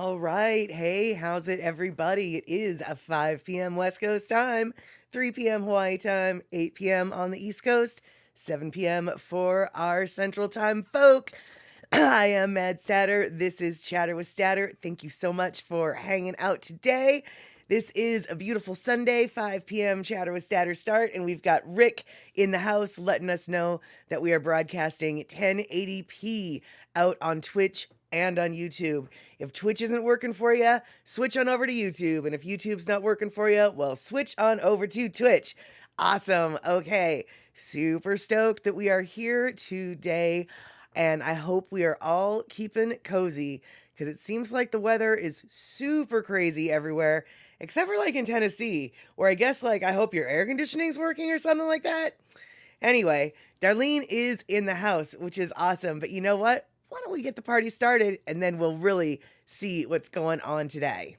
All right. Hey, how's it, everybody? It is a 5 p.m. West Coast time, 3 p.m. Hawaii time, 8 p.m. on the East Coast, 7 p.m. for our Central Time folk. I am Mad Statter. This is Chatter with Statter. Thank you so much for hanging out today. This is a beautiful Sunday, 5 p.m. Chatter with Statter start, and we've got Rick in the house letting us know that we are broadcasting 1080p out on Twitch and on YouTube. If Twitch isn't working for you, switch on over to YouTube. And if YouTube's not working for you, well, switch on over to Twitch. Awesome. Okay. Super stoked that we are here today. And I hope we are all keeping cozy because it seems like the weather is super crazy everywhere, except for like in Tennessee, where I guess like I hope your air conditioning's working or something like that. Anyway, Darlene is in the house, which is awesome. But you know what? Why don't we get the party started and then we'll really see what's going on today.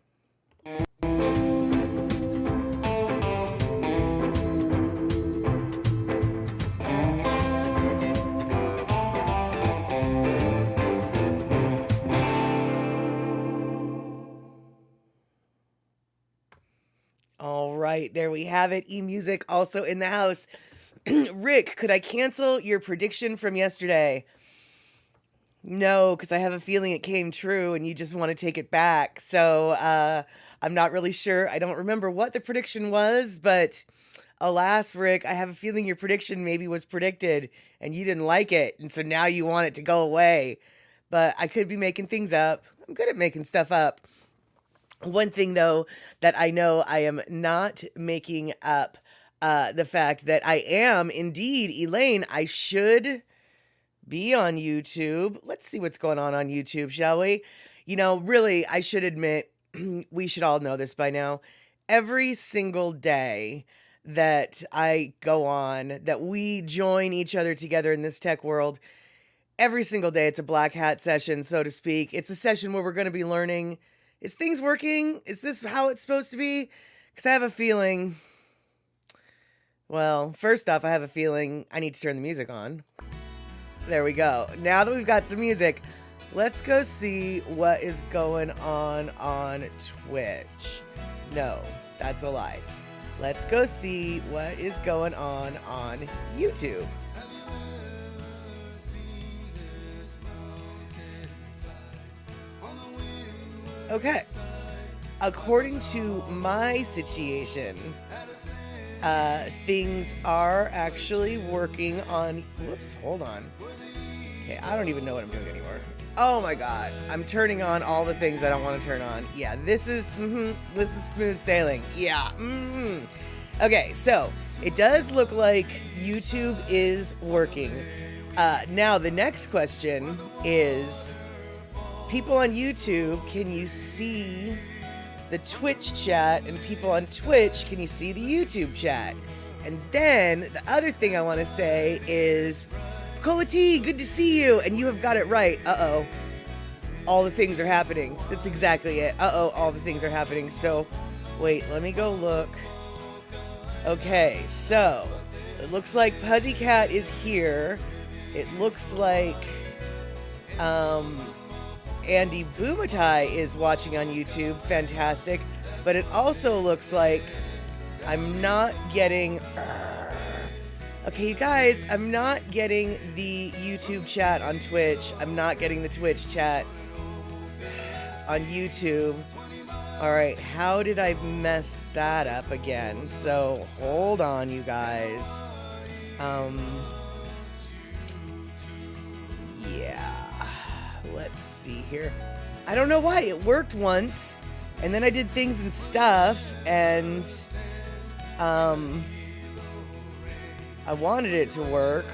All right, there we have it. E-music also in the house. Rick, could I cancel your prediction from yesterday? No, because I have a feeling it came true and you just want to take it back. So I'm not really sure. I don't remember what the prediction was, but alas, Rick, I have a feeling your prediction maybe was predicted and you didn't like it. And so now you want it to go away. But I could be making things up. I'm good at making stuff up. One thing, though, that I know I am not making up, the fact that I am indeed Elaine. I should be on YouTube. Let's see what's going on YouTube, shall we? You know, really, I should admit, we should all know this by now. Every single day that I go on, that we join each other together in this tech world, every single day it's a black hat session, so to speak. It's a session where we're going to be learning, is things working? Is this how it's supposed to be? Because I have a feeling, well, first off, I have a feeling I need to turn the music on. There we go. Now that we've got some music, let's go see what is going on Twitch. No, that's a lie. Let's go see what is going on YouTube. Okay. According to my situation, things are actually working on, whoops, hold on. Okay, I don't even know what I'm doing anymore. Oh my God, I'm turning on all the things I don't want to turn on. Yeah, this is smooth sailing. Yeah, Okay, so it does look like YouTube is working. Now the next question is, people on YouTube, can you see the Twitch chat? And people on Twitch, can you see the YouTube chat? And then the other thing I want to say is, Cola T, good to see you. And you have got it right. Uh-oh. All the things are happening. That's exactly it. Uh-oh, all the things are happening. So, wait, let me go look. Okay, so it looks like Puzzycat is here. It looks like Andy Bumatai is watching on YouTube. Fantastic. But it also looks like I'm not getting... Okay, you guys, I'm not getting the YouTube chat on Twitch. I'm not getting the Twitch chat on YouTube. All right, how did I mess that up again? So, hold on, you guys. Yeah. Let's see here. I don't know why. It worked once, and then I did things and stuff, and I wanted it to work,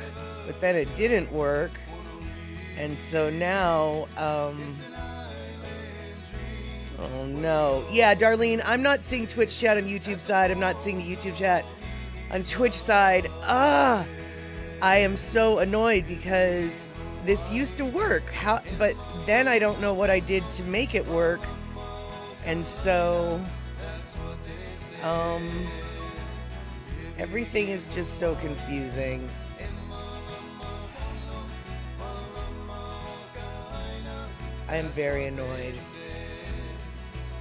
but then it didn't work. And so now, oh no. Yeah, Darlene, I'm not seeing Twitch chat on YouTube side. I'm not seeing the YouTube chat on Twitch side. I am so annoyed because this used to work. But then I don't know what I did to make it work. And so, everything is just so confusing. I am very annoyed.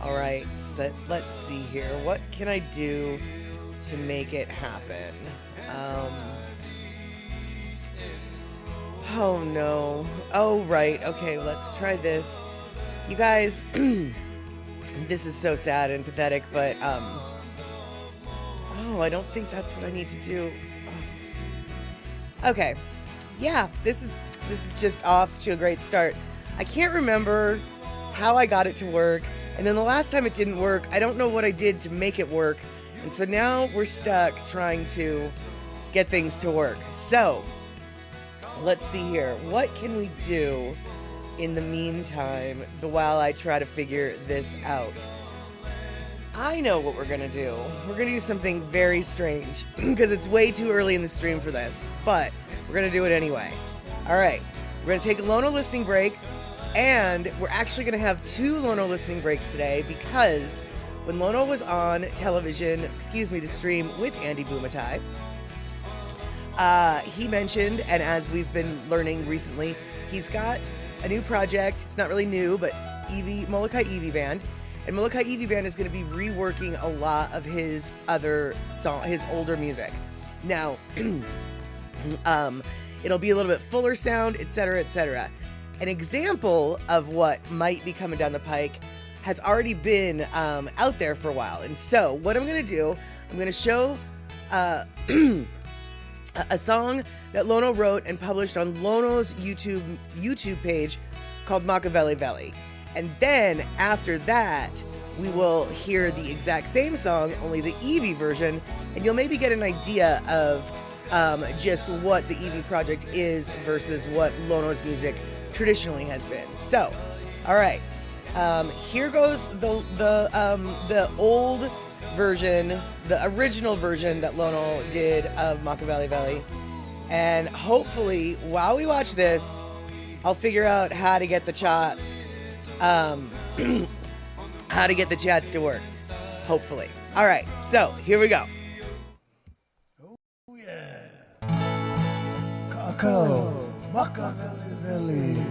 All right, so let's see here. What can I do to make it happen? Oh no. Oh, right. Okay, let's try this. You guys, this is so sad and pathetic, but, oh, I don't think that's what I need to do. Okay. Yeah, this is just off to a great start. I can't remember how I got it to work, and then the last time it didn't work, I don't know what I did to make it work, and so now we're stuck trying to get things to work. So, let's see here. What can we do in the meantime while I try to figure this out? I know what we're gonna do. We're gonna do something very strange because it's way too early in the stream for this, but we're gonna do it anyway. All right, we're gonna take a Lono listening break, and we're actually gonna have 2 Lono listening breaks today because when Lono was on television, the stream with Andy Bumatai, he mentioned, and as we've been learning recently, he's got a new project. It's not really new, but Molokai IWI Band. And Molokai IWI Band is going to be reworking a lot of his other his older music. Now, it'll be a little bit fuller sound, etc., etc. An example of what might be coming down the pike has already been out there for a while. And so, what I'm going to do, I'm going to show a song that Lono wrote and published on Lono's YouTube page called Machiavelli. And then after that, we will hear the exact same song, only the IWI version, and you'll maybe get an idea of just what the IWI Project is versus what Lono's music traditionally has been. So, all right, here goes the old version, the original version that Lono did of Machiavelli, and hopefully while we watch this, I'll figure out how to get the chats, to work. Hopefully. All right, so here we go. Oh yeah, Kakao, Machiavelli.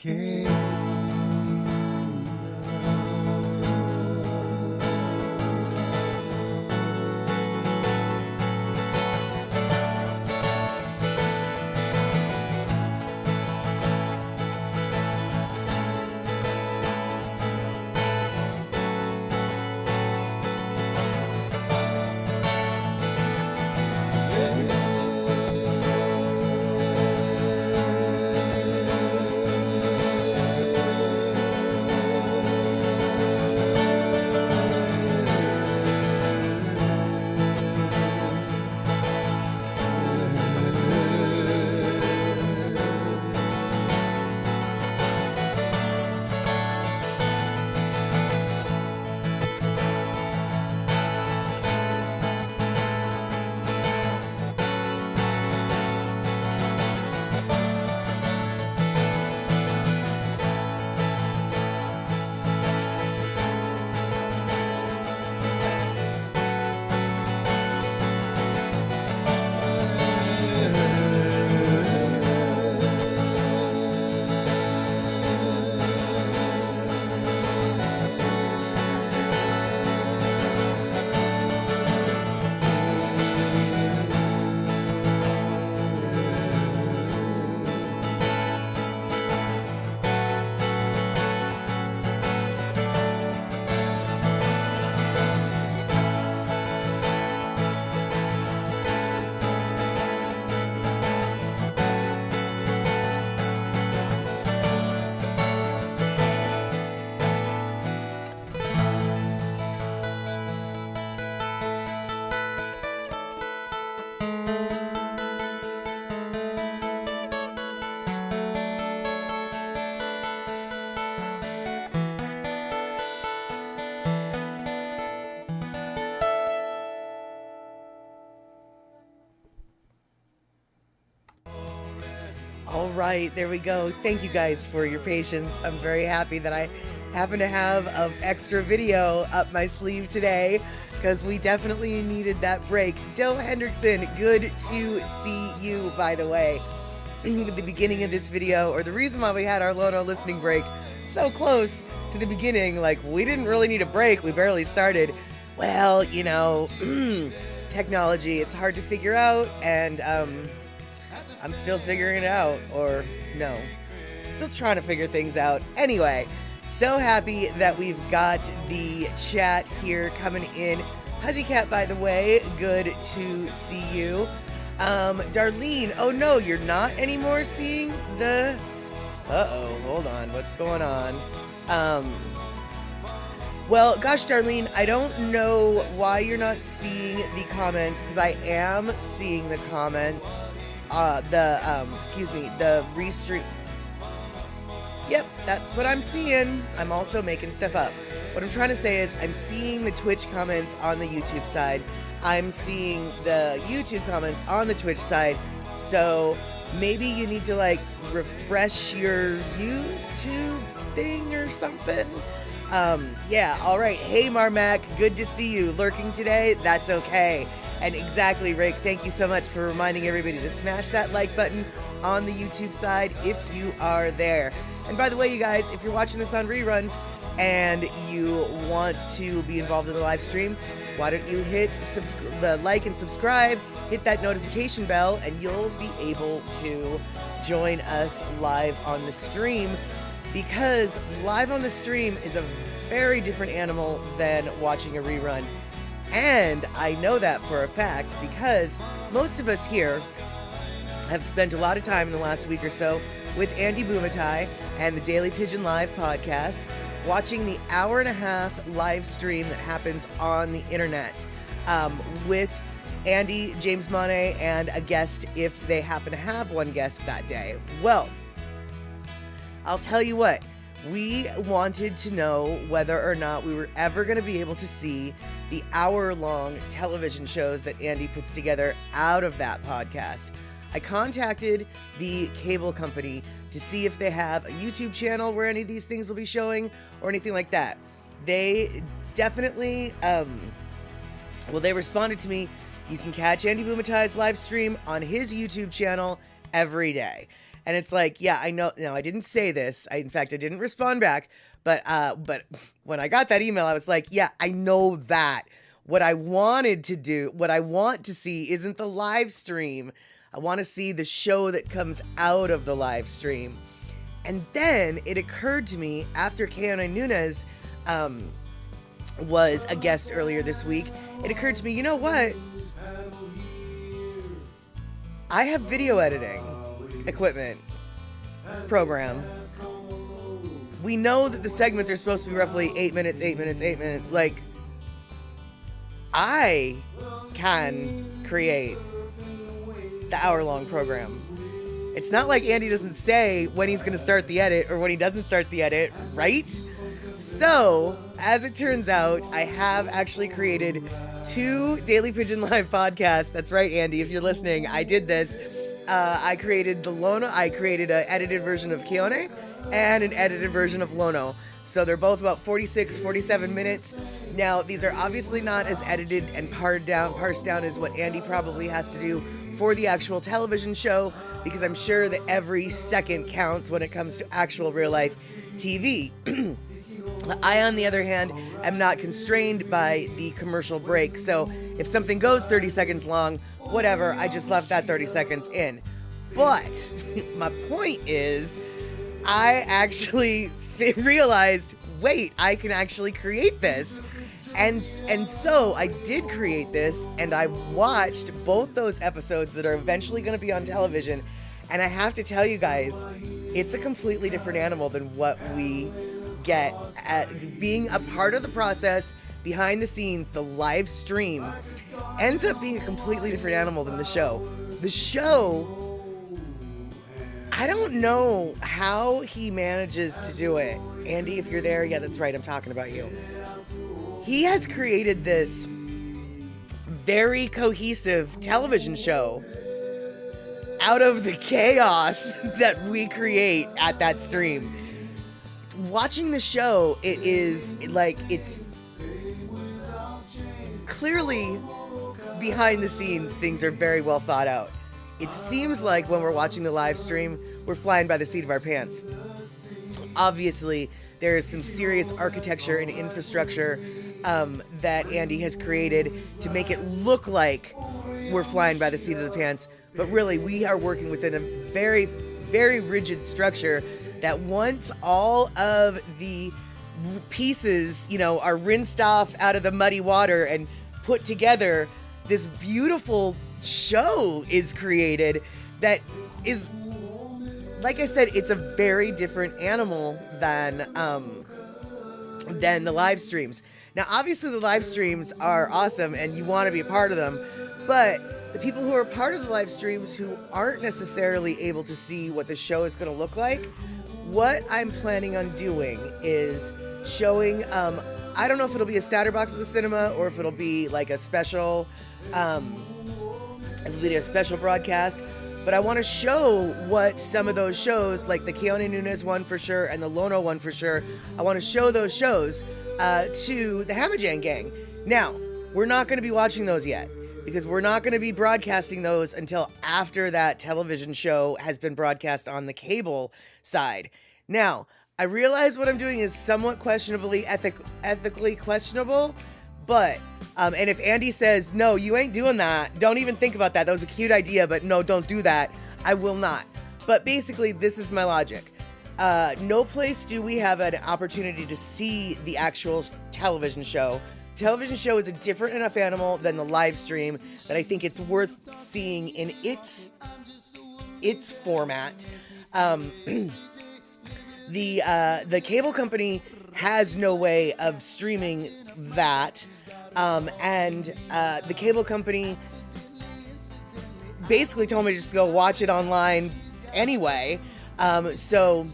king. All right, there we go. Thank you guys for your patience. I'm very happy that I happen to have an extra video up my sleeve today because we definitely needed that break. Doe Hendrickson, good to see you, by the way. At the beginning of this video, or the reason why we had our Lono listening break so close to the beginning, like we didn't really need a break, we barely started. Well, you know, technology, it's hard to figure out, and I'm still figuring it out, or no, still trying to figure things out. Anyway, so happy that we've got the chat here coming in. Huzzycat, by the way, good to see you. Darlene, oh no, you're not anymore seeing the... Uh-oh, hold on, what's going on? Well, gosh, Darlene, I don't know why you're not seeing the comments, because I am seeing the comments. The restream. Yep, that's what I'm seeing. I'm also making stuff up. What I'm trying to say is I'm seeing the Twitch comments on the YouTube side. I'm seeing the YouTube comments on the Twitch side. So maybe you need to like refresh your YouTube thing or something. Yeah, all right. Hey, Marmac, good to see you. Lurking today? That's okay. And exactly, Rick, thank you so much for reminding everybody to smash that like button on the YouTube side if you are there. And by the way, you guys, if you're watching this on reruns and you want to be involved in the live stream, why don't you hit the like and subscribe, hit that notification bell, and you'll be able to join us live on the stream, because live on the stream is a very different animal than watching a rerun. And I know that for a fact because most of us here have spent a lot of time in the last week or so with Andy Bumatai and the Daily Pidgin Live podcast, watching the hour-and-a-half live stream that happens on the internet with Andy, James Monet, and a guest if they happen to have one guest that day. Well, I'll tell you what. We wanted to know whether or not we were ever going to be able to see the hour-long television shows that Andy puts together out of that podcast. I contacted the cable company to see if they have a YouTube channel where any of these things will be showing or anything like that. They definitely, they responded to me. You can catch Andy Bumatai's live stream on his YouTube channel every day. And it's like, yeah, I know. No, I didn't say this. In fact, I didn't respond back. But when I got that email, I was like, yeah, I know that. What I wanted to do, what I want to see isn't the live stream. I want to see the show that comes out of the live stream. And then it occurred to me after Keone Nunez was a guest earlier this week, it occurred to me, you know what? I have video editing equipment program. We know that the segments are supposed to be roughly 8 minutes, 8 minutes, 8 minutes. Like, I can create the hour-long program. It's not like Andy doesn't say when he's going to start the edit or when he doesn't start the edit, right? So, as it turns out, I have actually created 2 Daily Pidgin Live podcasts. That's right, Andy, if you're listening, I did this. I created the Lono. I created an edited version of Keone and an edited version of Lono. So they're both about 46, 47 minutes. Now, these are obviously not as edited and parsed down as what Andy probably has to do for the actual television show, because I'm sure that every second counts when it comes to actual real life TV. I, on the other hand, am not constrained by the commercial break. So if something goes 30 seconds long, whatever, I just left that 30 seconds in. But my point is, I actually realized, wait, I can actually create this. And so I did create this, and I watched both those episodes that are eventually going to be on television. And I have to tell you guys, it's a completely different animal than what we get at being a part of the process behind the scenes. The live stream ends up being a completely different animal than the show. The show, I don't know how he manages to do it. Andy, if you're there, yeah, that's right, I'm talking about you. He has created this very cohesive television show out of the chaos that we create at that stream. Watching the show, it is like, it's clearly behind the scenes, things are very well thought out. It seems like when we're watching the live stream, we're flying by the seat of our pants. Obviously, there is some serious architecture and infrastructure that Andy has created to make it look like we're flying by the seat of the pants. But really, we are working within a very, very rigid structure that once all of the pieces, are rinsed off out of the muddy water and put together, this beautiful show is created that is, like I said, it's a very different animal than the live streams. Now, obviously, the live streams are awesome and you want to be a part of them, but the people who are part of the live streams who aren't necessarily able to see what the show is going to look like, what I'm planning on doing is showing, I don't know if it'll be a starter box of the cinema or if it'll be like a special, special broadcast, but I want to show what some of those shows, like the Keone Nunez one for sure and the Lono one for sure, I want to show those shows to the Hamajan gang. Now, we're not going to be watching those yet, because we're not going to be broadcasting those until after that television show has been broadcast on the cable side. Now, I realize what I'm doing is somewhat questionably ethically questionable, but, and if Andy says, no, you ain't doing that, don't even think about that, that was a cute idea, but no, don't do that, I will not. But basically, this is my logic. No place do we have an opportunity to see the actual television show. Television show is a different enough animal than the live stream that I think it's worth seeing in its format. The cable company has no way of streaming that, and the cable company basically told me to just go watch it online anyway. So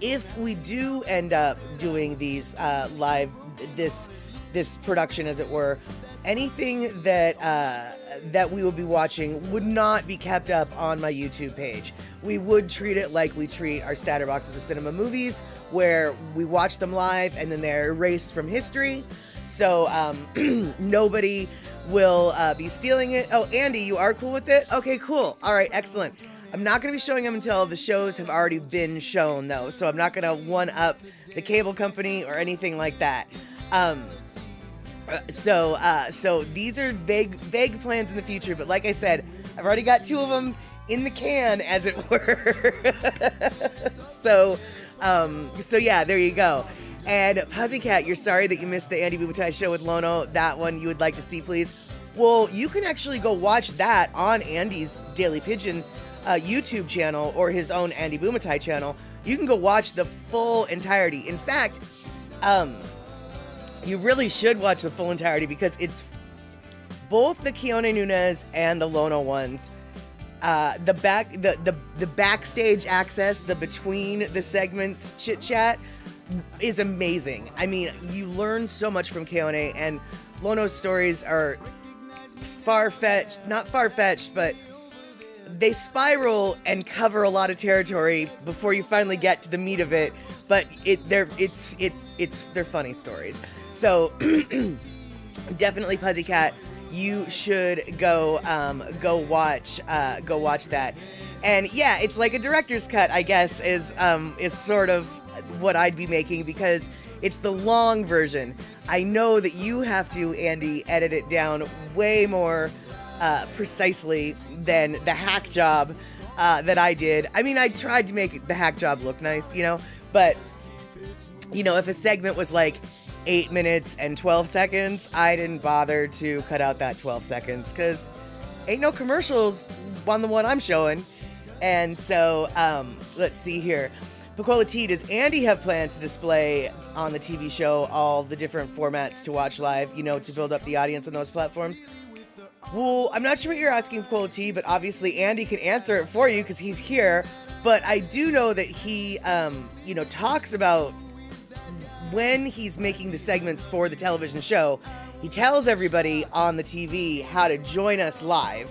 if we do end up doing these live, this production, as it were, anything that we will be watching would not be kept up on my YouTube page. We would treat it like we treat our starter box of the cinema movies, where we watch them live and then they're erased from history. So nobody will be stealing it. Oh, Andy, you are cool with it? Okay, cool. All right, excellent. I'm not going to be showing them until the shows have already been shown, though. So I'm not going to one-up the cable company or anything like that. So these are vague plans in the future. But like I said, I've already got 2 of them in the can, as it were. So yeah, there you go. And Pussycat, you're sorry that you missed the Andy Bumatai show with Lono. That one you would like to see, please. Well, you can actually go watch that on Andy's Daily Pidgin YouTube channel or his own Andy Bumatai channel. You can go watch the full entirety. In fact, you really should watch the full entirety because it's both the Keone Nunez and the Lono ones. The backstage access, the between the segments chit chat is amazing. I mean, you learn so much from Keone, and Lono's stories are not far-fetched, but they spiral and cover a lot of territory before you finally get to the meat of it. But they're funny stories. So definitely, Pussycat, you should go watch that. And yeah, it's like a director's cut, I guess, is sort of what I'd be making, because it's the long version. I know that you have to, Andy, edit it down way more precisely than the hack job that I did. I mean, I tried to make the hack job look nice, but if a segment was like 8 minutes and 12 seconds, I didn't bother to cut out that 12 seconds because ain't no commercials on the one I'm showing. And so, let's see here. Pacola T, does Andy have plans to display on the TV show all the different formats to watch live, to build up the audience on those platforms? Well, I'm not sure what you're asking, Pacola T, but obviously Andy can answer it for you because he's here. But I do know that he, talks about when he's making the segments for the television show, he tells everybody on the TV how to join us live.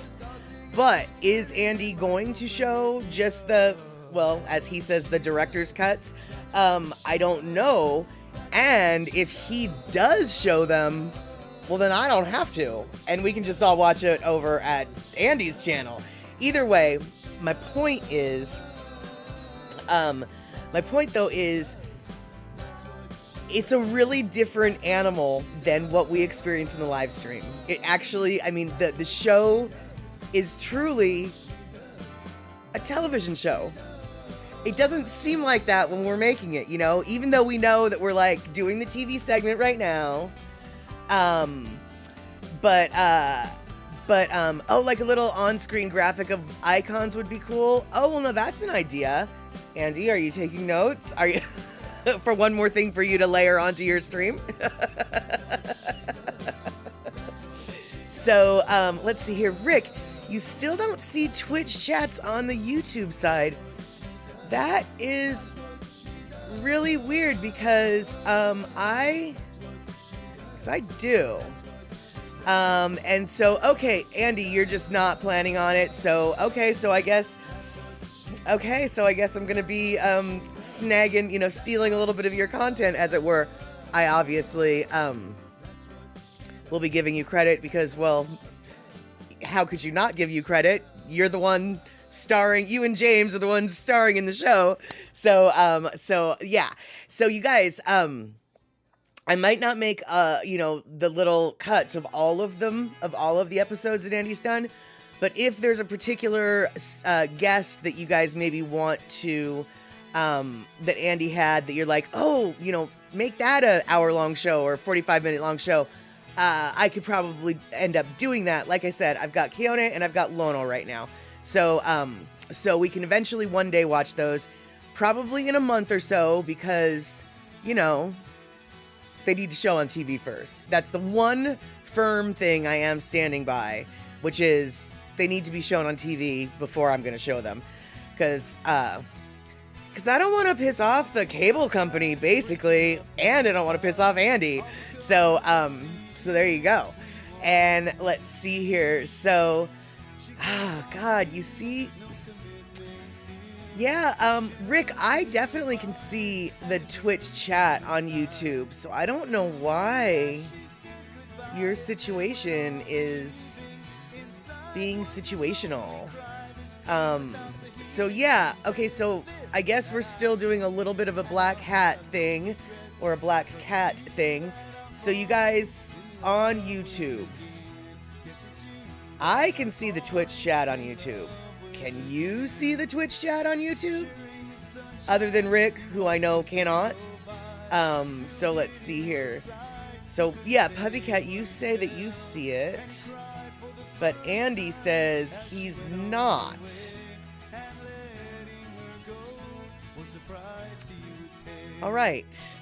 But is Andy going to show just as he says, the director's cuts? I don't know. And if he does show them, well, then I don't have to. And we can just all watch it over at Andy's channel. Either way, my point is, it's a really different animal than what we experience in the live stream. It actually, the show is truly a television show. It doesn't seem like that when we're making it, even though we know that we're like doing the TV segment right now. Like a little on-screen graphic of icons would be cool. Oh, well, no, that's an idea. Andy, are you taking notes? Are you for one more thing for you to layer onto your stream? So, let's see here. Rick, you still don't see Twitch chats on the YouTube side. That is really weird because I do. And so, okay, Andy, you're just not planning on it. So, so I guess I'm going to be snagging, stealing a little bit of your content, as it were. I obviously will be giving you credit because, well, how could you not give you credit? You're the one starring, you and James are the ones starring in the show. So yeah. So you guys, I might not make, the little cuts of all of the episodes that Andy's done, but if there's a particular guest that you guys maybe want to, that Andy had that you're like, oh, make that an hour-long show or 45-minute long show, I could probably end up doing that. Like I said, I've got Keone and I've got Lono right now. So we can eventually one day watch those, probably in a month or so, because, they need to show on TV first. That's the one firm thing I am standing by, which is they need to be shown on TV before I'm going to show them. Because I don't want to piss off the cable company, basically, and I don't want to piss off Andy. So there you go. And let's see here. So, God, you see... Yeah, Rick, I definitely can see the Twitch chat on YouTube, so I don't know why your situation is being situational. So yeah, okay, so I guess we're still doing a little bit of a black hat thing, or a black cat thing. So you guys on YouTube, I can see the Twitch chat on YouTube. Can you see the Twitch chat on YouTube? Other than Rick, who I know cannot. So let's see here. So yeah, Pussycat, you say that you see it, but Andy says he's not. All right.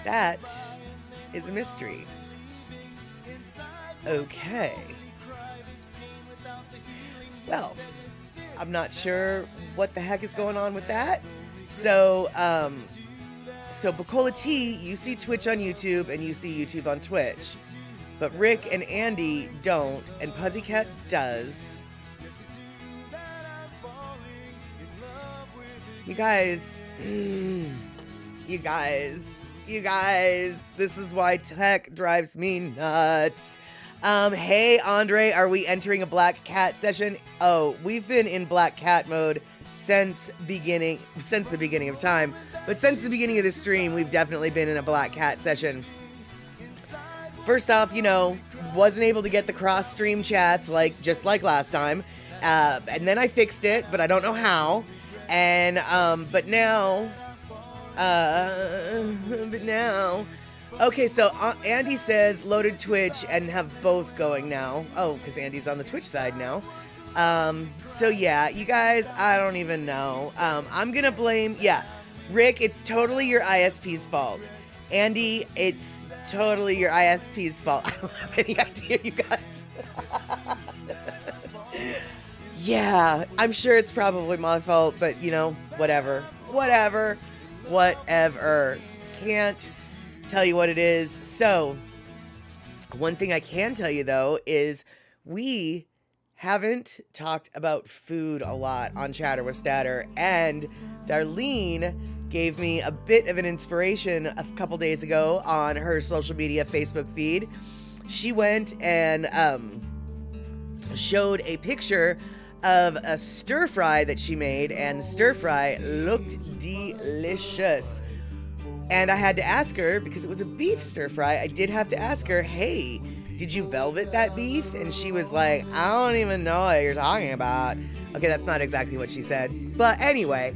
That is a mystery. Okay. Well, I'm not sure what the heck is going on with that. So Bukola T, you see Twitch on YouTube and you see YouTube on Twitch. But Rick and Andy don't, and Pussycat does. You guys, this is why tech drives me nuts. Hey, Andre, are we entering a black cat session? Oh, we've been in black cat mode since the beginning of time. But since the beginning of the stream, we've definitely been in a black cat session. First off, wasn't able to get the cross-stream chats just like last time. And then I fixed it, but I don't know how. And, but now, okay, so Andy says loaded Twitch and have both going now. Oh, because Andy's on the Twitch side now. So yeah, you guys, I don't even know. I'm gonna blame, Rick, it's totally your ISP's fault. Andy, it's totally your ISP's fault. I don't have any idea, you guys. Yeah, I'm sure it's probably my fault, but whatever. Can't tell you what it is. So, one thing I can tell you though is we haven't talked about food a lot on Chatter with Statter, and Darlene gave me a bit of an inspiration a couple days ago on her social media Facebook feed. She went and showed a picture of a stir fry that she made, and the stir fry looked delicious. And I had to ask her, because it was a beef stir fry, I did have to ask her, hey, did you velvet that beef? And she was like, I don't even know what you're talking about. Okay, that's not exactly what she said. But anyway,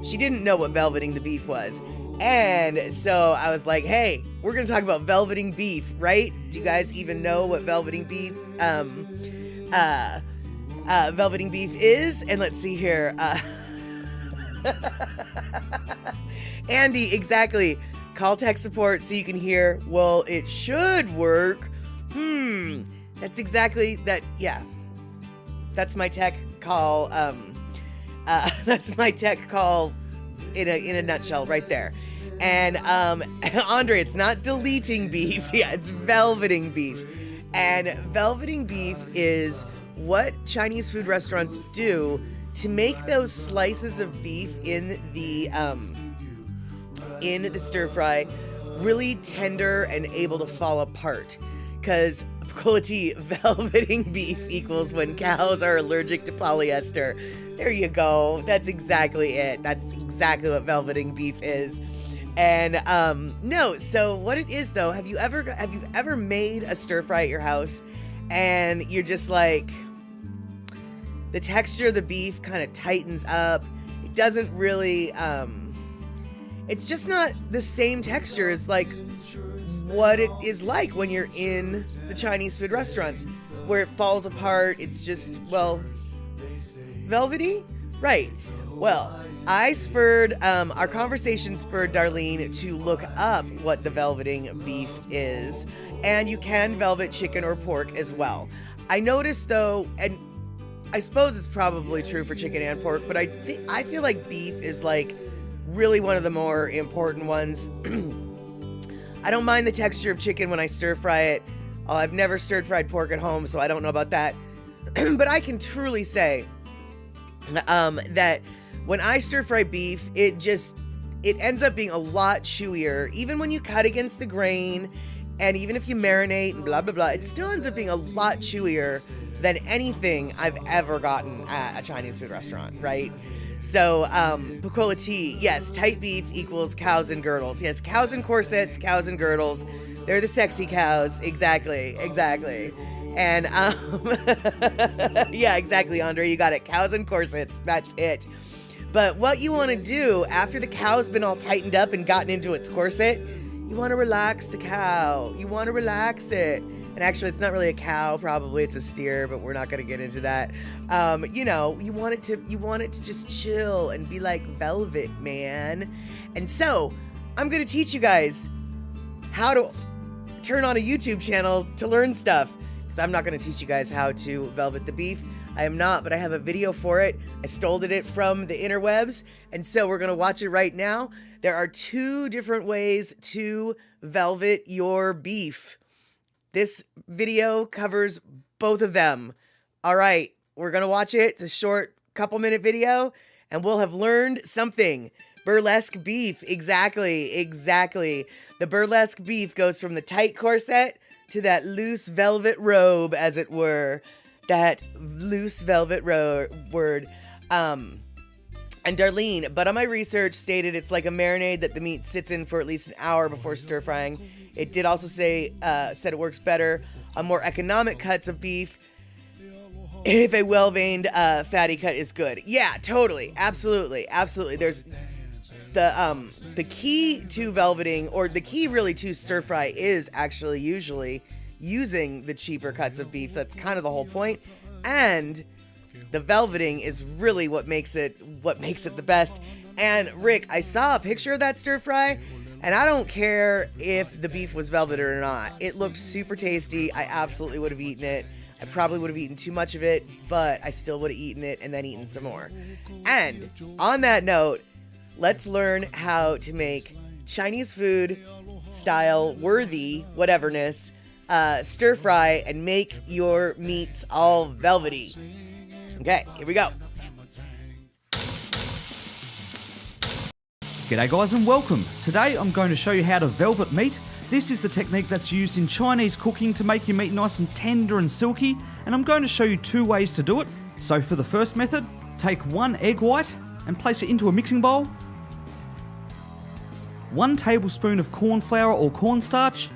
she didn't know what velveting the beef was. And so I was like, hey, we're going to talk about velveting beef, right? Do you guys even know what velveting beef is? And let's see here. Andy, exactly. Call tech support so you can hear, well, it should work. That's exactly that. Yeah. That's my tech call. That's my tech call in a nutshell right there. And Andre, it's not deleting beef. Yeah, it's velveting beef. And velveting beef is what Chinese food restaurants do to make those slices of beef in the stir fry really tender and able to fall apart. Because quality velveting beef equals when cows are allergic to polyester. There you go. That's exactly it. That's exactly what velveting beef is. And no, so what it is though, have you ever made a stir fry at your house and you're just like, the texture of the beef kind of tightens up. It doesn't really, it's just not the same texture as like what it is like when you're in the Chinese food restaurants where it falls apart. It's just, well, velvety? Right. Well, our conversation spurred Darlene to look up what the velveting beef is, and you can velvet chicken or pork as well. I noticed though, and I suppose it's probably true for chicken and pork, but I feel like beef is like really one of the more important ones. I don't mind the texture of chicken when I stir fry it. I've never stir fried pork at home, so I don't know about that. But I can truly say that when I stir fry beef, it ends up being a lot chewier. Even when you cut against the grain, and even if you marinate and blah, blah, blah, it still ends up being a lot chewier than anything I've ever gotten at a Chinese food restaurant, right? So, Bukola tea, yes, tight beef equals cows and girdles. Yes, cows and corsets, cows and girdles. They're the sexy cows. Exactly. And, yeah, exactly, Andre, you got it. Cows and corsets, that's it. But what you want to do after the cow's been all tightened up and gotten into its corset, you want to relax the cow. You want to relax it. And actually, it's not really a cow, probably it's a steer, but we're not going to get into that. You know, you want it to just chill and be like velvet, man. And so, I'm going to teach you guys how to turn on a YouTube channel to learn stuff. Because I'm not going to teach you guys how to velvet the beef. I am not, but I have a video for it. I stole it from the interwebs, and so we're going to watch it right now. There are 2 different ways to velvet your beef. This video covers both of them. All right, we're going to watch it. It's a short couple-minute video, and we'll have learned something. Burlesque beef, exactly. The burlesque beef goes from the tight corset to that loose velvet robe, as it were. That loose velvet word. And Darlene, but on my research stated it's like a marinade that the meat sits in for at least an hour before stir frying. It did also say, said it works better on more economic cuts of beef if a well-veined fatty cut is good. Yeah, totally. Absolutely. There's the key to velveting, or the key really to stir fry, is actually usually using the cheaper cuts of beef. That's kind of the whole point. And the velveting is really what makes it the best. And Rick, I saw a picture of that stir fry, and I don't care if the beef was velveted or not. It looked super tasty. I absolutely would have eaten it. I probably would have eaten too much of it, but I still would have eaten it and then eaten some more. And on that note, let's learn how to make Chinese food style worthy whateverness stir fry and make your meats all velvety. Okay, here we go. G'day guys and welcome. Today I'm going to show you how to velvet meat. This is the technique that's used in Chinese cooking to make your meat nice and tender and silky, and I'm going to show you 2 ways to do it. So for the first method, take 1 egg white and place it into a mixing bowl, 1 tablespoon of corn flour or cornstarch,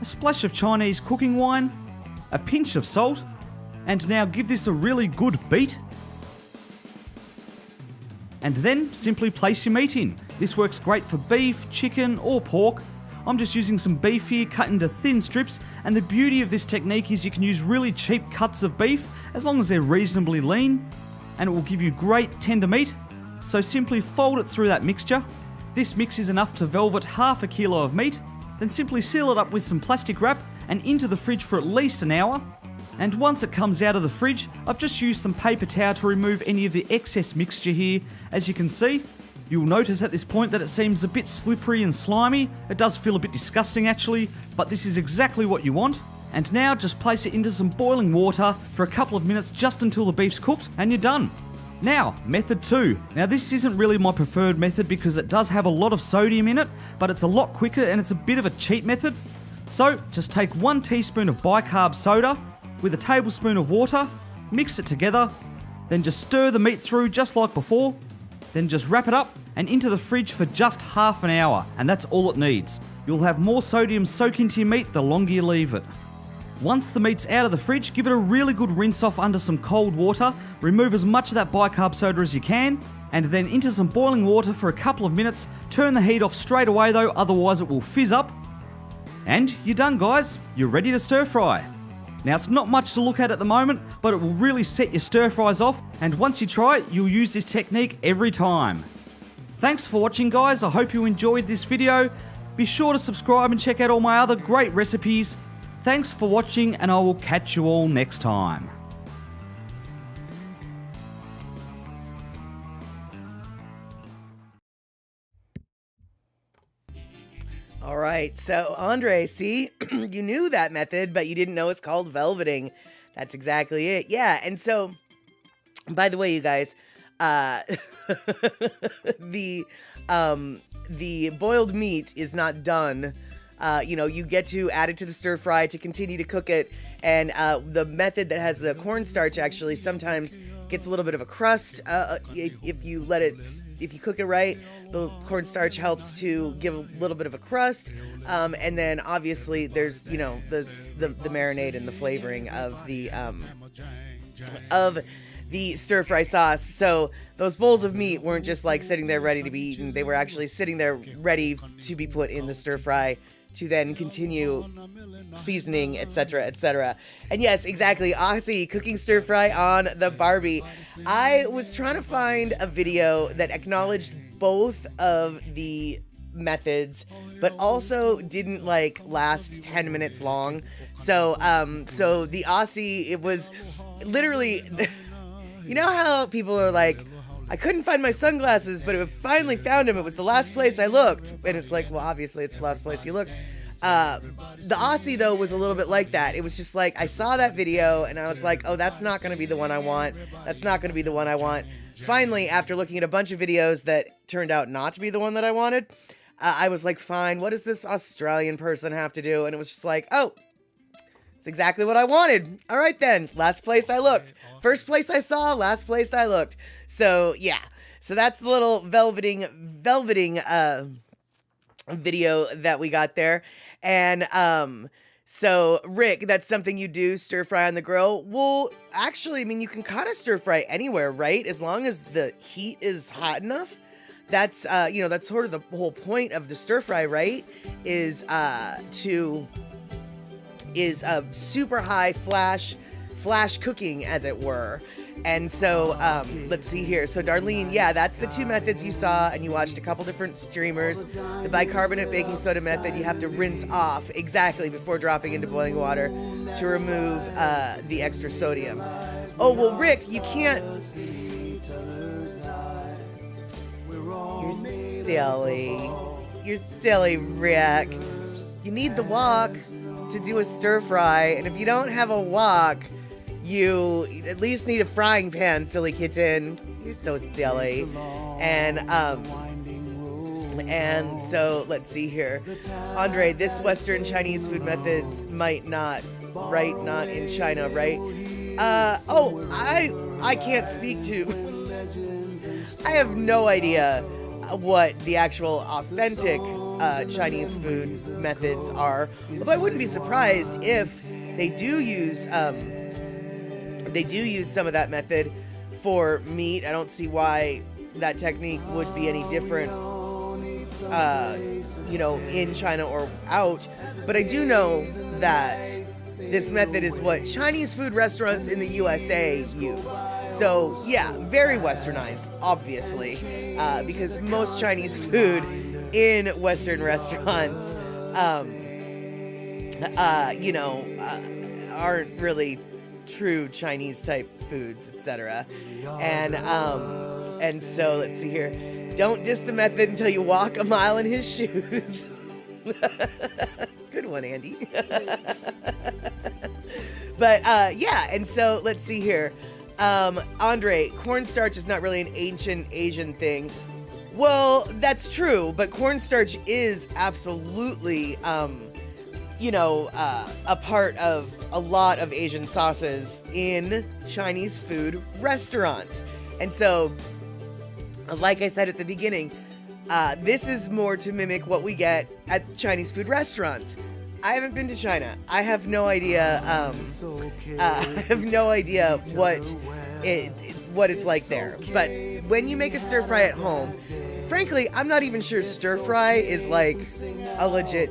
a splash of Chinese cooking wine, a pinch of salt, and now give this a really good beat. And then simply place your meat in. This works great for beef, chicken or pork. I'm just using some beef here cut into thin strips, and the beauty of this technique is you can use really cheap cuts of beef as long as they're reasonably lean, and it will give you great tender meat. So simply fold it through that mixture. This mix is enough to velvet half a kilo of meat. Then simply seal it up with some plastic wrap and into the fridge for at least an hour. And once it comes out of the fridge, I've just used some paper towel to remove any of the excess mixture here. As you can see, you'll notice at this point that it seems a bit slippery and slimy. It does feel a bit disgusting actually, but this is exactly what you want. And now just place it into some boiling water for a couple of minutes just until the beef's cooked, and you're done. Now, method 2. Now this isn't really my preferred method because it does have a lot of sodium in it, but it's a lot quicker and it's a bit of a cheap method. So just take 1 teaspoon of bicarb soda with a tablespoon of water, mix it together, then just stir the meat through just like before, then just wrap it up and into the fridge for just half an hour, and that's all it needs. You'll have more sodium soak into your meat the longer you leave it. Once the meat's out of the fridge, give it a really good rinse off under some cold water, remove as much of that bicarb soda as you can, and then into some boiling water for a couple of minutes. Turn the heat off straight away though, otherwise it will fizz up. And you're done guys, you're ready to stir fry. Now it's not much to look at the moment, but it will really set your stir fries off, and once you try it, you'll use this technique every time. Thanks for watching guys, I hope you enjoyed this video. Be sure to subscribe and check out all my other great recipes. Thanks for watching, and I will catch you all next time. All right, so Andre, see, you knew that method, but you didn't know it's called velveting. That's exactly it. Yeah, and so, by the way, you guys, the boiled meat is not done You get to add it to the stir fry to continue to cook it. And the method that has the cornstarch actually sometimes gets a little bit of a crust. If you cook it right, the cornstarch helps to give a little bit of a crust. And then obviously there's, the marinade and the flavoring of the stir fry sauce. So those bowls of meat weren't just like sitting there ready to be eaten. They were actually sitting there ready to be put in the stir fry to then continue seasoning, etc., etc. And yes, exactly, Aussie cooking stir fry on the Barbie. I was trying to find a video that acknowledged both of the methods, but also didn't last 10 minutes long. So the Aussie, it was literally, you know how people are like, I couldn't find my sunglasses, but I finally found them. It was the last place I looked. And it's like, well, obviously it's the last place you looked. The Aussie, though, was a little bit like that. It was just like, I saw that video and I was like, oh, that's not going to be the one I want. That's not going to be the one I want. Finally, after looking at a bunch of videos that turned out not to be the one that I wanted, I was like, fine, what does this Australian person have to do? And it was just like, oh, it's exactly what I wanted. All right, then. Last place I looked. First place I saw, last place I looked. So, yeah. So that's the little velveting video that we got there. And so, Rick, that's something you do, stir fry on the grill. Well, actually, I mean, you can kind of stir fry anywhere, right? As long as the heat is hot enough. That's, that's sort of the whole point of the stir fry, right? Is super high flash cooking, as it were. And so, let's see here. So Darlene, yeah, that's the two methods you saw, and you watched a couple different streamers. The bicarbonate baking soda method, you have to rinse off exactly before dropping into boiling water to remove the extra sodium. Oh, well, Rick, you can't. You're silly, Rick. You need the wok to do a stir fry, and if you don't have a wok, you at least need a frying pan, silly kitten. You're so silly. And so let's see here. Andre, this Western Chinese food methods might not, right? Not in China, right? I can't speak to. I have no idea what the actual authentic Chinese food methods are. Although I wouldn't be surprised if they do use some of that method for meat. I don't see why that technique would be any different, in China or out. But I do know that this method is what Chinese food restaurants in the USA use. So, yeah, very westernized, obviously, because most Chinese food in Western restaurants, aren't really true Chinese type foods, etc. And so let's see here. Don't diss the method until you walk a mile in his shoes. Good one, Andy. But yeah, and so let's see here. Andre, cornstarch is not really an ancient Asian thing. Well, that's true, but cornstarch is absolutely a part of a lot of Asian sauces in Chinese food restaurants. And so, like I said at the beginning, this is more to mimic what we get at Chinese food restaurants. I haven't been to China. I have no idea. What it's like there. But when you make a stir fry at home, frankly, I'm not even sure stir fry is like a legit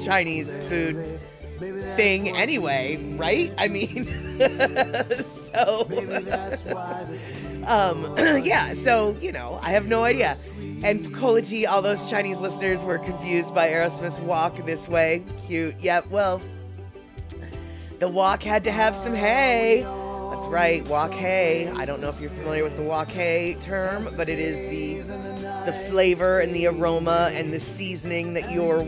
Chinese food thing anyway, right? I mean, so yeah, so I have no idea. And Colity, all those Chinese listeners were confused by Aerosmith's Walk This Way. Cute. Yep, well, the wok had to have some hay. That's right, wok hay. I don't know if you're familiar with the wok hay term, but it is the flavor and the aroma and the seasoning that your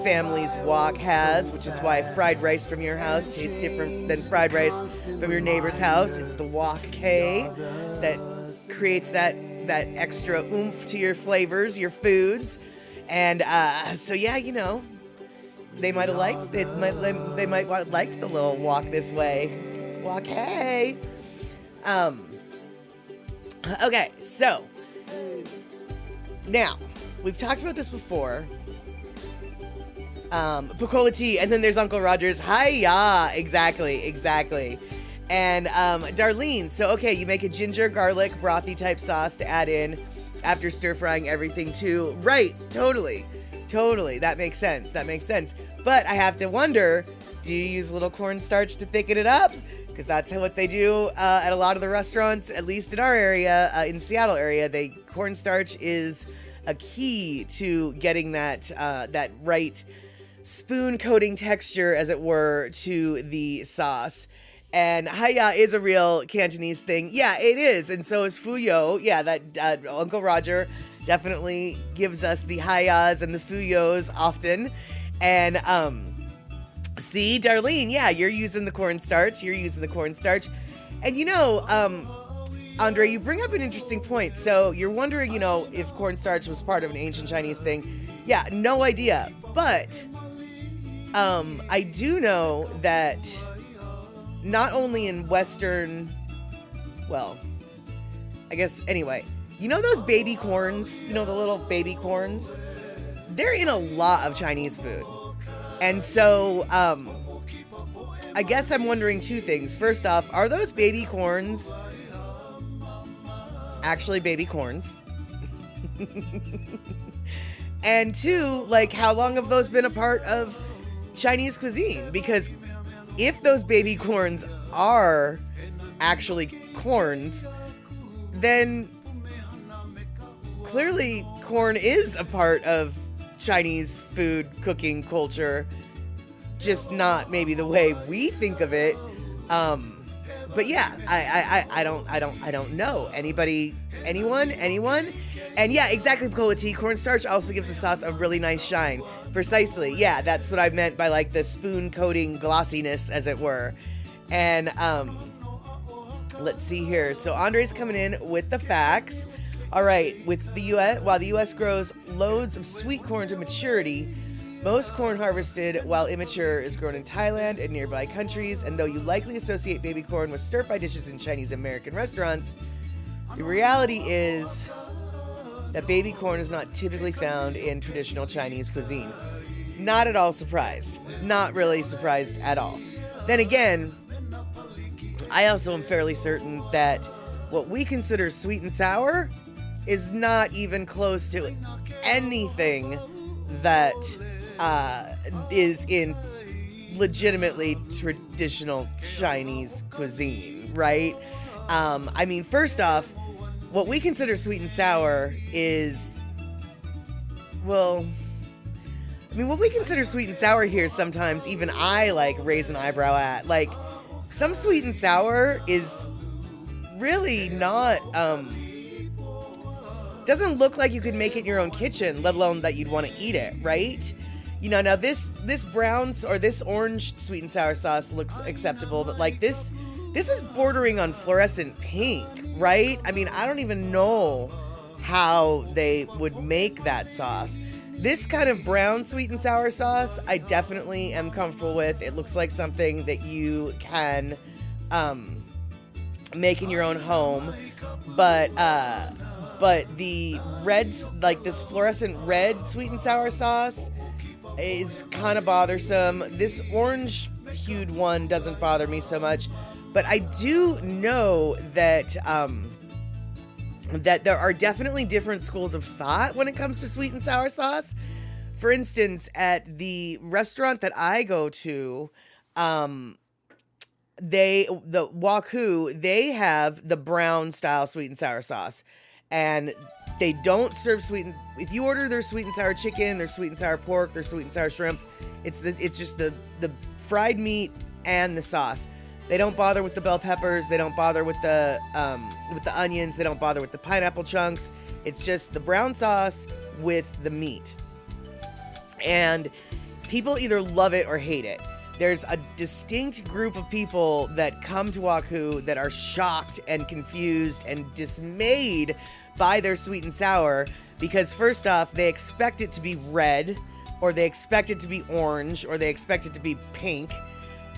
family's wok has, which is why fried rice from your house tastes different than fried rice from your neighbor's house. It's the wok hay that creates that extra oomph to your flavors, your foods. And so yeah, they might have liked it. They might have liked the little walk this way. Walk, hey. Okay, so now we've talked about this before. Pecola tea, and then there's Uncle Roger's. Hiya, exactly. And Darlene, so okay, you make a ginger garlic brothy type sauce to add in after stir frying everything too. Right, totally. That makes sense. But I have to wonder, do you use a little cornstarch to thicken it up? Because that's what they do at a lot of the restaurants, at least in our area, in Seattle area. Cornstarch is a key to getting that right spoon coating texture, as it were, to the sauce. And haya is a real Cantonese thing. Yeah, it is. And so is fuyo. Yeah, that Uncle Roger definitely gives us the hayas and the fuyos often. And see, Darlene, yeah, you're using the cornstarch. And Andre, you bring up an interesting point. So you're wondering, if cornstarch was part of an ancient Chinese thing. Yeah, no idea. But I do know that not only in Western, well, I guess anyway, those baby corns, the little baby corns, they're in a lot of Chinese food. And so, I guess I'm wondering two things. First off, are those baby corns actually baby corns? And two, how long have those been a part of Chinese cuisine? Because if those baby corns are actually corns, then clearly corn is a part of Chinese food cooking culture, just not maybe the way we think of it. But yeah, I don't know. Anyone? And yeah, exactly, Pecola tea. Cornstarch also gives the sauce a really nice shine. Precisely. Yeah, that's what I meant by the spoon coating glossiness, as it were. And let's see here. So Andre's coming in with the facts. All right, while the U.S. grows loads of sweet corn to maturity, most corn harvested while immature is grown in Thailand and nearby countries. And though you likely associate baby corn with stir-fry dishes in Chinese American restaurants, the reality is that baby corn is not typically found in traditional Chinese cuisine. Not at all surprised. Not really surprised at all. Then again, I also am fairly certain that what we consider sweet and sour is not even close to anything that is in legitimately traditional Chinese cuisine, right? First off, what we consider sweet and sour is, what we consider sweet and sour here, sometimes even I raise an eyebrow at. Some sweet and sour is really not, doesn't look like you could make it in your own kitchen, let alone that you'd want to eat it, right? Now this brown or this orange sweet and sour sauce looks acceptable, but this is bordering on fluorescent pink, right? I don't even know how they would make that sauce. This kind of brown sweet and sour sauce, I definitely am comfortable with. It looks like something that you can make in your own home, but the reds, this fluorescent red sweet and sour sauce, is kind of bothersome. This orange hued one doesn't bother me so much. But I do know that that there are definitely different schools of thought when it comes to sweet and sour sauce. For instance, at the restaurant that I go to, the Waku, they have the brown style sweet and sour sauce, and they don't serve if you order their sweet and sour chicken, their sweet and sour pork, their sweet and sour shrimp, it's just the fried meat and the sauce. They don't bother with the bell peppers. They don't bother with the onions. They don't bother with the pineapple chunks. It's just the brown sauce with the meat. And people either love it or hate it. There's a distinct group of people that come to Waku that are shocked and confused and dismayed by their sweet and sour. Because first off, they expect it to be red, or they expect it to be orange, or they expect it to be pink,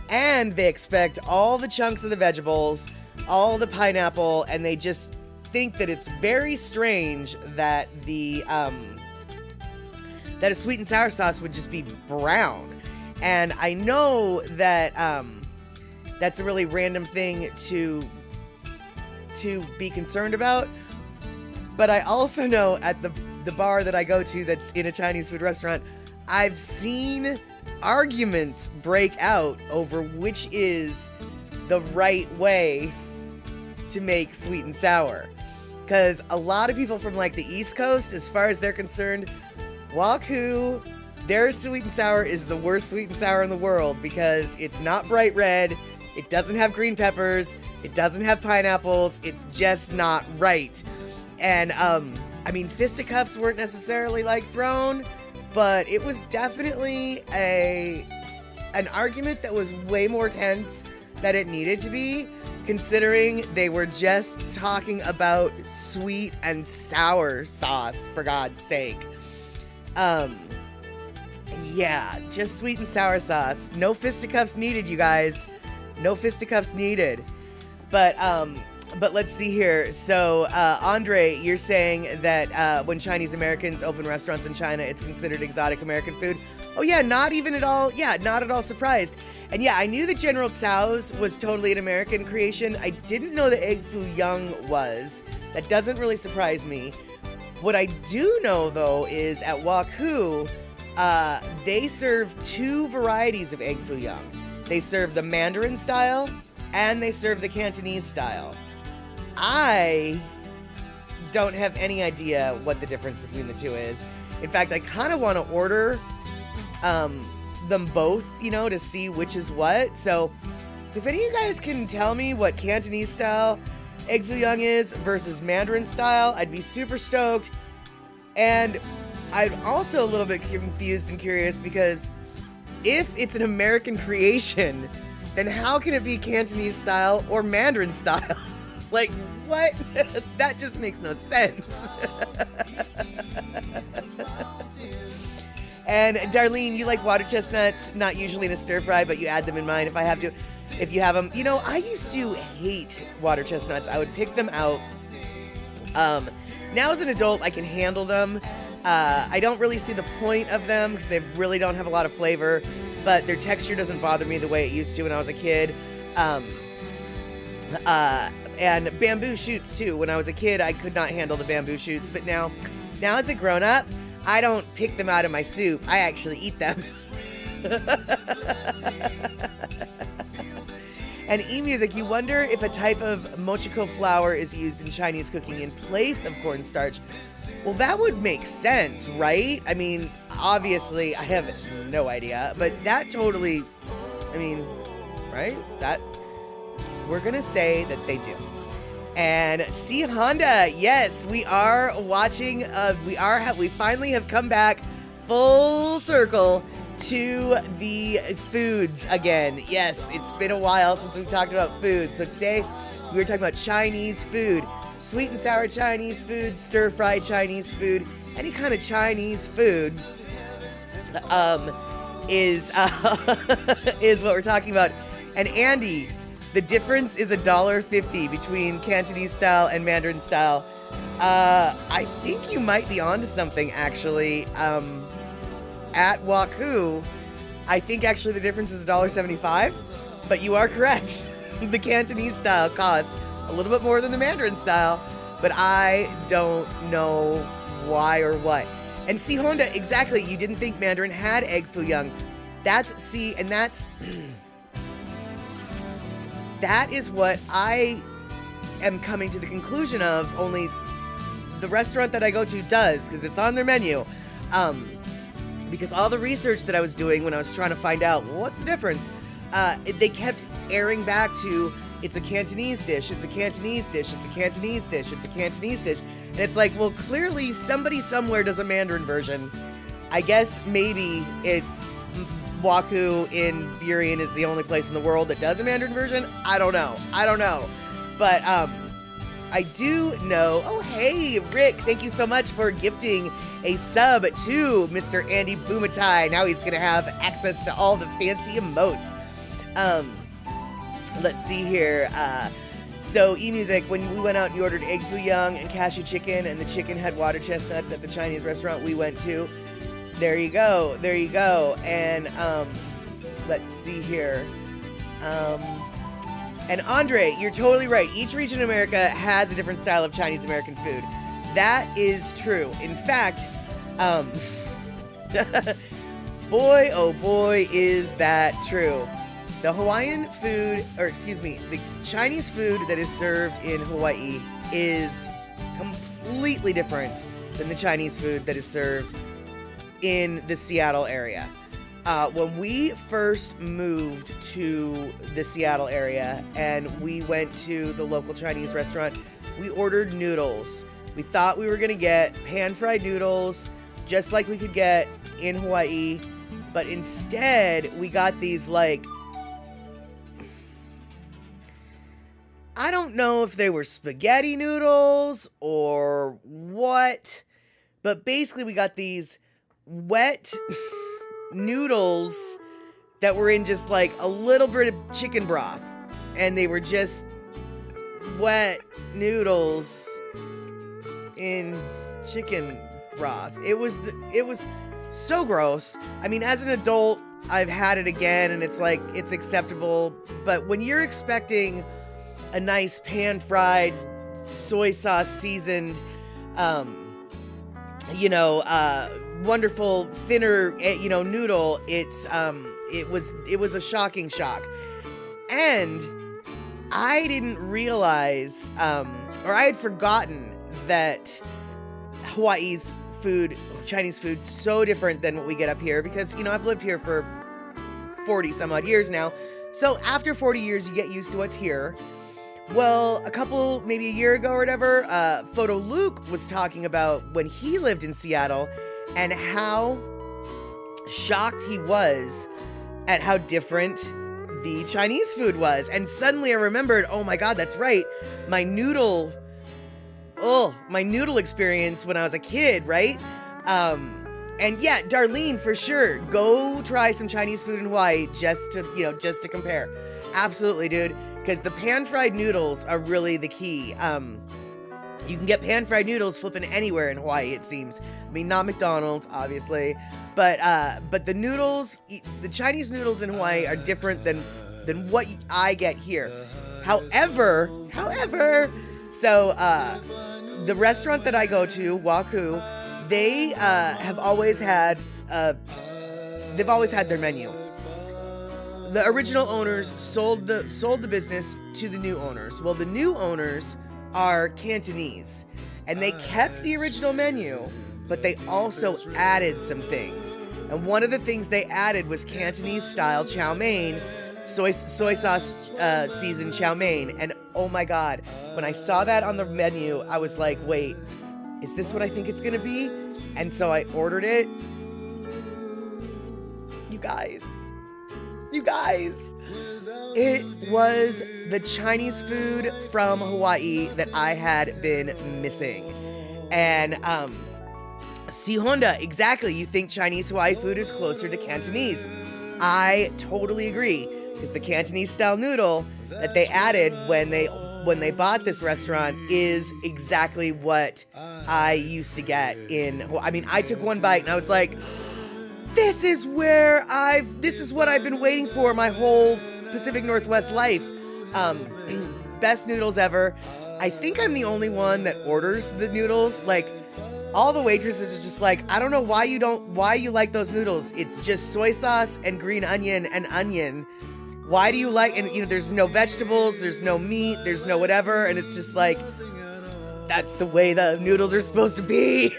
and they expect all the chunks of the vegetables, all the pineapple, and they just think that it's very strange that that a sweet and sour sauce would just be brown. And I know that that's a really random thing to be concerned about, but I also know at the bar that I go to that's in a Chinese food restaurant, I've seen arguments break out over which is the right way to make sweet and sour. Because a lot of people from like the East Coast, as far as they're concerned, Waku, their sweet and sour is the worst sweet and sour in the world because it's not bright red, it doesn't have green peppers, it doesn't have pineapples, it's just not right. And I mean, fisticuffs weren't necessarily like thrown, but it was definitely an argument that was way more tense than it needed to be, considering they were just talking about sweet and sour sauce, for God's sake. Yeah, just sweet and sour sauce. No fisticuffs needed, you guys. No fisticuffs needed. But let's see here. So, Andre, you're saying that when Chinese Americans open restaurants in China, it's considered exotic American food. Oh yeah, not even at all. Yeah, not at all surprised. And yeah, I knew that General Tso's was totally an American creation. I didn't know that egg foo young was. That doesn't really surprise me. What I do know, though, is at Waku, they serve two varieties of egg foo young. They serve the Mandarin style, and they serve the Cantonese style. I don't have any idea what the difference between the two is. In fact, I kind of want to order them both, you know, to see which is what. So if any of you guys can tell me what Cantonese style egg foo young is versus Mandarin style, I'd be super stoked. And I'm also a little bit confused and curious because if it's an American creation, then how can it be Cantonese style or Mandarin style? Like, what? That just makes no sense. And Darlene, you like water chestnuts, not usually in a stir fry, but you add them in mine if I have to. If you have them, you know, I used to hate water chestnuts. I would pick them out. Now as an adult, I can handle them. I don't really see the point of them because they really don't have a lot of flavor, but their texture doesn't bother me the way it used to when I was a kid. And bamboo shoots too. When I was a kid, I could not handle the bamboo shoots, but now as a grown up, I don't pick them out of my soup. I actually eat them. And eMusic, you wonder if a type of mochiko flour is used in Chinese cooking in place of cornstarch. Well, that would make sense, right? I mean, obviously, I have no idea, but that totally, I mean, right? That, we're gonna say that they do. And C Honda, yes, we are watching. We finally have come back full circle to the foods again. Yes, it's been a while since we've talked about food. So today we were talking about Chinese food, sweet and sour Chinese food, stir fried Chinese food, any kind of Chinese food is what we're talking about. And Andy, the difference is $1.50 between Cantonese style and Mandarin style. I think you might be onto something, actually. At Waku, I think actually the difference is $1.75, but you are correct. The Cantonese style costs a little bit more than the Mandarin style, but I don't know why or what. And see, Honda, exactly, you didn't think Mandarin had egg foo young. That is what I am coming to the conclusion of, only the restaurant that I go to does, because it's on their menu. Because all the research that I was doing when I was trying to find out, well, what's the difference, they kept airing back to, it's a Cantonese dish, it's a Cantonese dish, it's a Cantonese dish, it's a Cantonese dish. And it's like, well, clearly somebody somewhere does a Mandarin version. I guess maybe it's Waku in Burien is the only place in the world that does a Mandarin version. I don't know. But I I do know. Oh, hey, Rick, thank you so much for gifting a sub to Mr. Andy Bumatai. Now he's going to have access to all the fancy emotes. Let's see here. So, eMusic, when we went out and you ordered egg foo young and cashew chicken, and the chicken had water chestnuts at the Chinese restaurant we went to. There you go. There you go. And let's see here. And Andre, you're totally right. Each region in America has a different style of Chinese American food. That is true. In fact, boy, oh boy, is that true. The Hawaiian food, or excuse me, the Chinese food that is served in Hawaii is completely different than the Chinese food that is served in the Seattle area. When we first moved to the Seattle area and we went to the local Chinese restaurant, we ordered noodles. We thought we were going to get pan-fried noodles, just like we could get in Hawaii, but instead we got these, like, I don't know if they were spaghetti noodles or what, but basically we got these wet noodles that were in just like a little bit of chicken broth, and they were just wet noodles in chicken broth. It was so gross. I mean, as an adult, I've had it again and it's like, it's acceptable, but when you're expecting a nice pan-fried, soy sauce seasoned, wonderful thinner, noodle, it was a shocking shock. And I didn't realize, or I had forgotten that Hawaii's food, Chinese food, so different than what we get up here, because, I've lived here for 40 some odd years now. So after 40 years, you get used to what's here. Well, maybe a year ago or whatever, Photo Luke was talking about when he lived in Seattle and how shocked he was at how different the Chinese food was. And suddenly I remembered, oh my God, that's right. My noodle experience when I was a kid, right? And yeah, Darlene, for sure, go try some Chinese food in Hawaii just to compare. Absolutely, dude. Because the pan-fried noodles are really the key. You can get pan-fried noodles flipping anywhere in Hawaii, it seems. I mean, not McDonald's, obviously, but the noodles, the Chinese noodles in Hawaii are different than what I get here. However, so the restaurant that I go to, Waku, they have always had their menu. The original owners sold the business to the new owners. Well, the new owners are Cantonese, and they kept the original menu, but they also added some things. And one of the things they added was Cantonese style chow mein, soy sauce seasoned chow mein. And oh my God, when I saw that on the menu, I was like, wait, is this what I think it's gonna be? And so I ordered it. You guys, it was the Chinese food from Hawaii that I had been missing. And Si Honda, exactly, you think Chinese Hawaii food is closer to Cantonese. I totally agree, because the Cantonese style noodle that they added when they bought this restaurant is exactly what I used to get I took one bite and I was like, this is what I've been waiting for my whole Pacific Northwest life. Best noodles ever. I think I'm the only one that orders the noodles. Like, all the waitresses are just like, I don't know why you like those noodles. It's just soy sauce and green onion and onion. Why do you like, and there's no vegetables, there's no meat, there's no whatever, and it's just like, that's the way the noodles are supposed to be.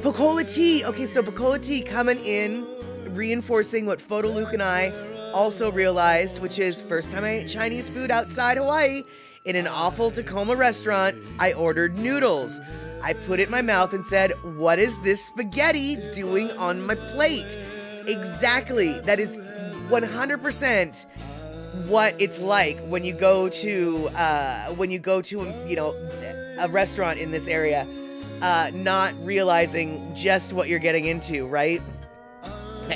Pocola tea. Okay, so Pocola tea coming in, reinforcing what Photo Luke and I also realized, which is first time I ate Chinese food outside Hawaii in an awful Tacoma restaurant, I ordered noodles. I put it in my mouth and said, what is this spaghetti doing on my plate? Exactly. That is 100% what it's like when you go to a restaurant in this area, not realizing just what you're getting into, right?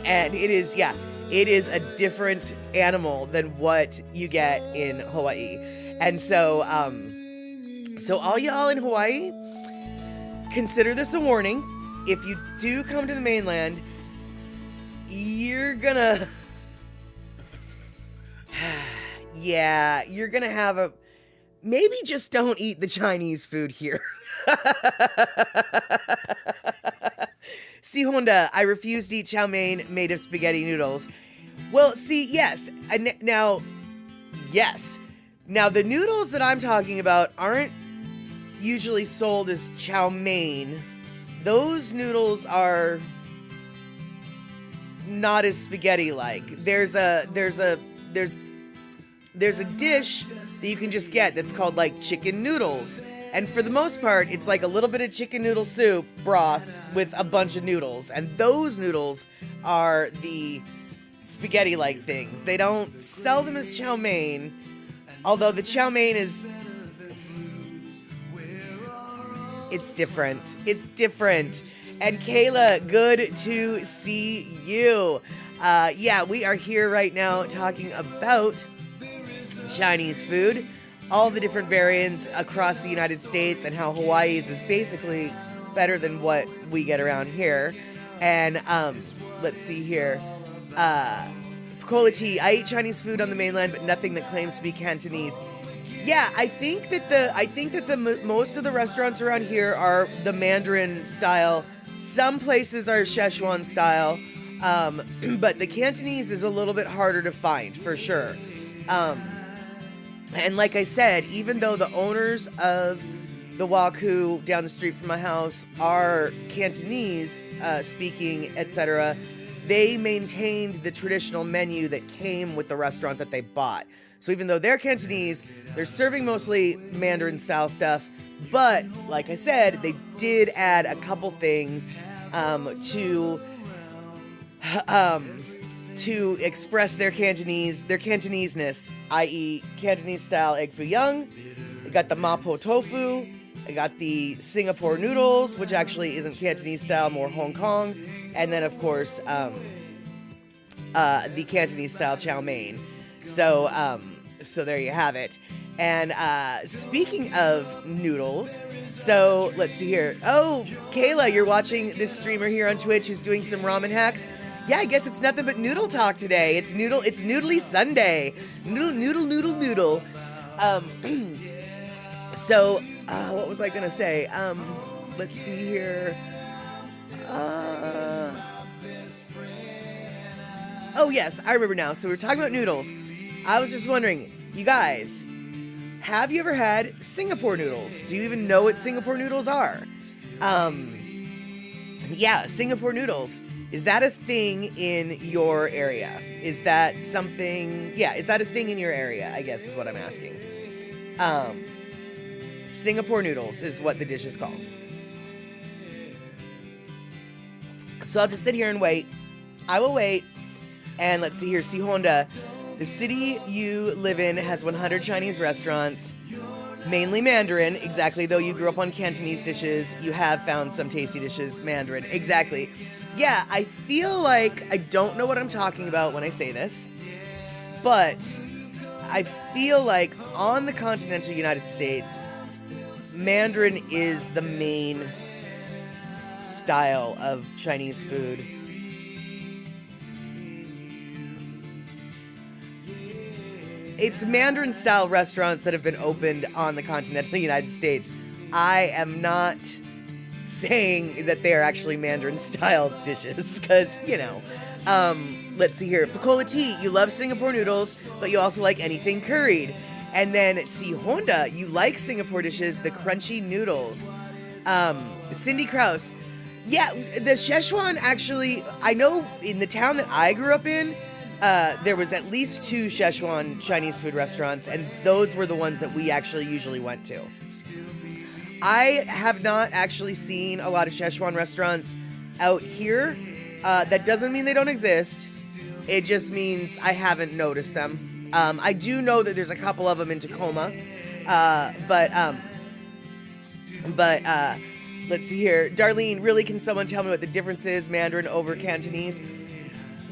And it is a different animal than what you get in Hawaii. And so all y'all in Hawaii, consider this a warning. If you do come to the mainland, you're gonna have maybe just don't eat the Chinese food here. See, Honda, I refuse to eat chow mein made of spaghetti noodles. Well, see, yes. Now, the noodles that I'm talking about aren't usually sold as chow mein. Those noodles are not as spaghetti-like. There's a dish that you can just get that's called like chicken noodles. And for the most part, it's like a little bit of chicken noodle soup broth with a bunch of noodles. And those noodles are the spaghetti-like things. They don't sell them as chow mein, although the chow mein is... It's different. It's different. And Kayla, good to see you. We are here right now talking about Chinese food, all the different variants across the United States, and how Hawaii's is basically better than what we get around here. And let's see here. Pakola tea. I eat Chinese food on the mainland, but nothing that claims to be Cantonese. Yeah, I think that the most of the restaurants around here are the Mandarin style. Some places are Szechuan style, but the Cantonese is a little bit harder to find for sure. And like I said, even though the owners of the Waku down the street from my house are Cantonese speaking, etc., they maintained the traditional menu that came with the restaurant that they bought. So even though they're Cantonese, they're serving mostly Mandarin style stuff. But like I said, they did add a couple things to express their Cantonese-ness, i.e. Cantonese style egg foo young. They got the mapo tofu. I got the Singapore noodles, which actually isn't Cantonese style, more Hong Kong. And then, of course, the Cantonese style chow mein. So there you have it. And speaking of noodles, so let's see here. Oh, Kayla, you're watching this streamer here on Twitch who's doing some ramen hacks. Yeah, I guess it's nothing but noodle talk today. It's Noodly Sunday. Noodle. So, what was I gonna say? Let's see here. Oh yes, I remember now. So we were talking about noodles. I was just wondering, you guys, have you ever had Singapore noodles? Do you even know what Singapore noodles are? Yeah, Singapore noodles. Is that a thing in your area? Is that a thing in your area? I guess is what I'm asking. Singapore noodles is what the dish is called. So I'll just sit here and wait. I will wait. And let's see here. See, Honda. The city you live in has 100 Chinese restaurants, mainly Mandarin. Exactly. Though you grew up on Cantonese dishes, you have found some tasty dishes Mandarin. Exactly. Yeah, I feel like I don't know what I'm talking about when I say this, but I feel like on the continental United States, Mandarin is the main style of Chinese food. It's Mandarin style restaurants that have been opened on the continental United States. I am not saying that they are actually Mandarin style dishes, because, let's see here. Pakola tea, you love Singapore noodles, but you also like anything curried. And then, see, Honda, you like Singapore dishes, the crunchy noodles. Cindy Krause, yeah, the Szechuan actually, I know in the town that I grew up in, there was at least 2 Szechuan Chinese food restaurants, and those were the ones that we actually usually went to. I have not actually seen a lot of Szechuan restaurants out here. That doesn't mean they don't exist. It just means I haven't noticed them. I do know that there's a couple of them in Tacoma, but let's see here. Darlene, really, can someone tell me what the difference is, Mandarin over Cantonese?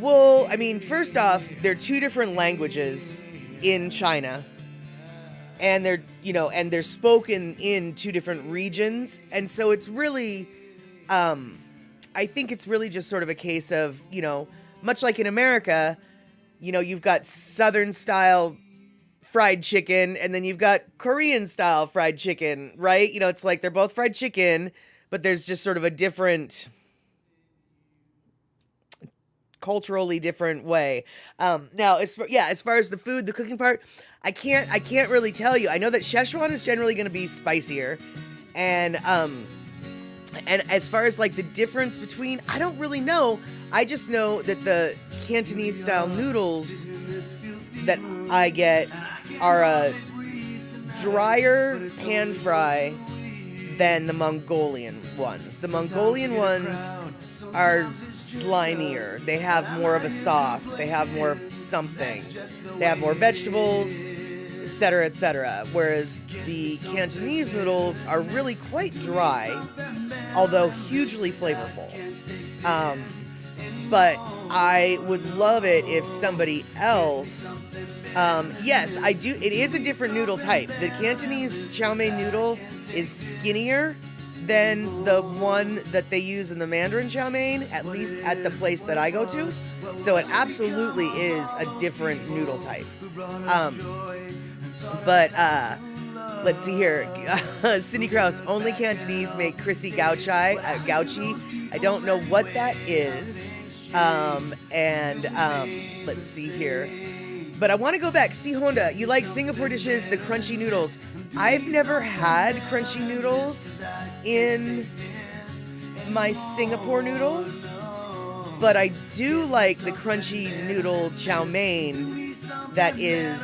Well, I mean, first off, they're two different languages in China, and they're spoken in two different regions, and so it's really, I think it's really just sort of a case of, much like in America, you've got Southern style fried chicken, and then you've got Korean style fried chicken, right? It's like they're both fried chicken, but there's just sort of a different, culturally different way. Now, as far as the food, the cooking part, I can't really tell you. I know that Szechuan is generally going to be spicier, and as far as like the difference between, I don't really know. I just know that the Cantonese style noodles that I get are a drier pan fry than the Mongolian ones. The Mongolian ones are slimier. They have more of a sauce. They have more of something. They have more vegetables, etc., etc. Whereas the Cantonese noodles are really quite dry, although hugely flavorful. But I would love it if somebody else... yes, I do. It is a different noodle type. The Cantonese chow mein noodle is skinnier than the one that they use in the Mandarin chow mein, at least at the place that I go to. So it absolutely is a different noodle type. But let's see here. Cindy Krause, only Cantonese make Chrissy Gauchai, Gauchi. I don't know what that is. Let's see here. But I want to go back. See, Honda, you like Singapore dishes, the crunchy noodles. I've never had crunchy noodles in my Singapore noodles, but I do like the crunchy noodle chow mein that is,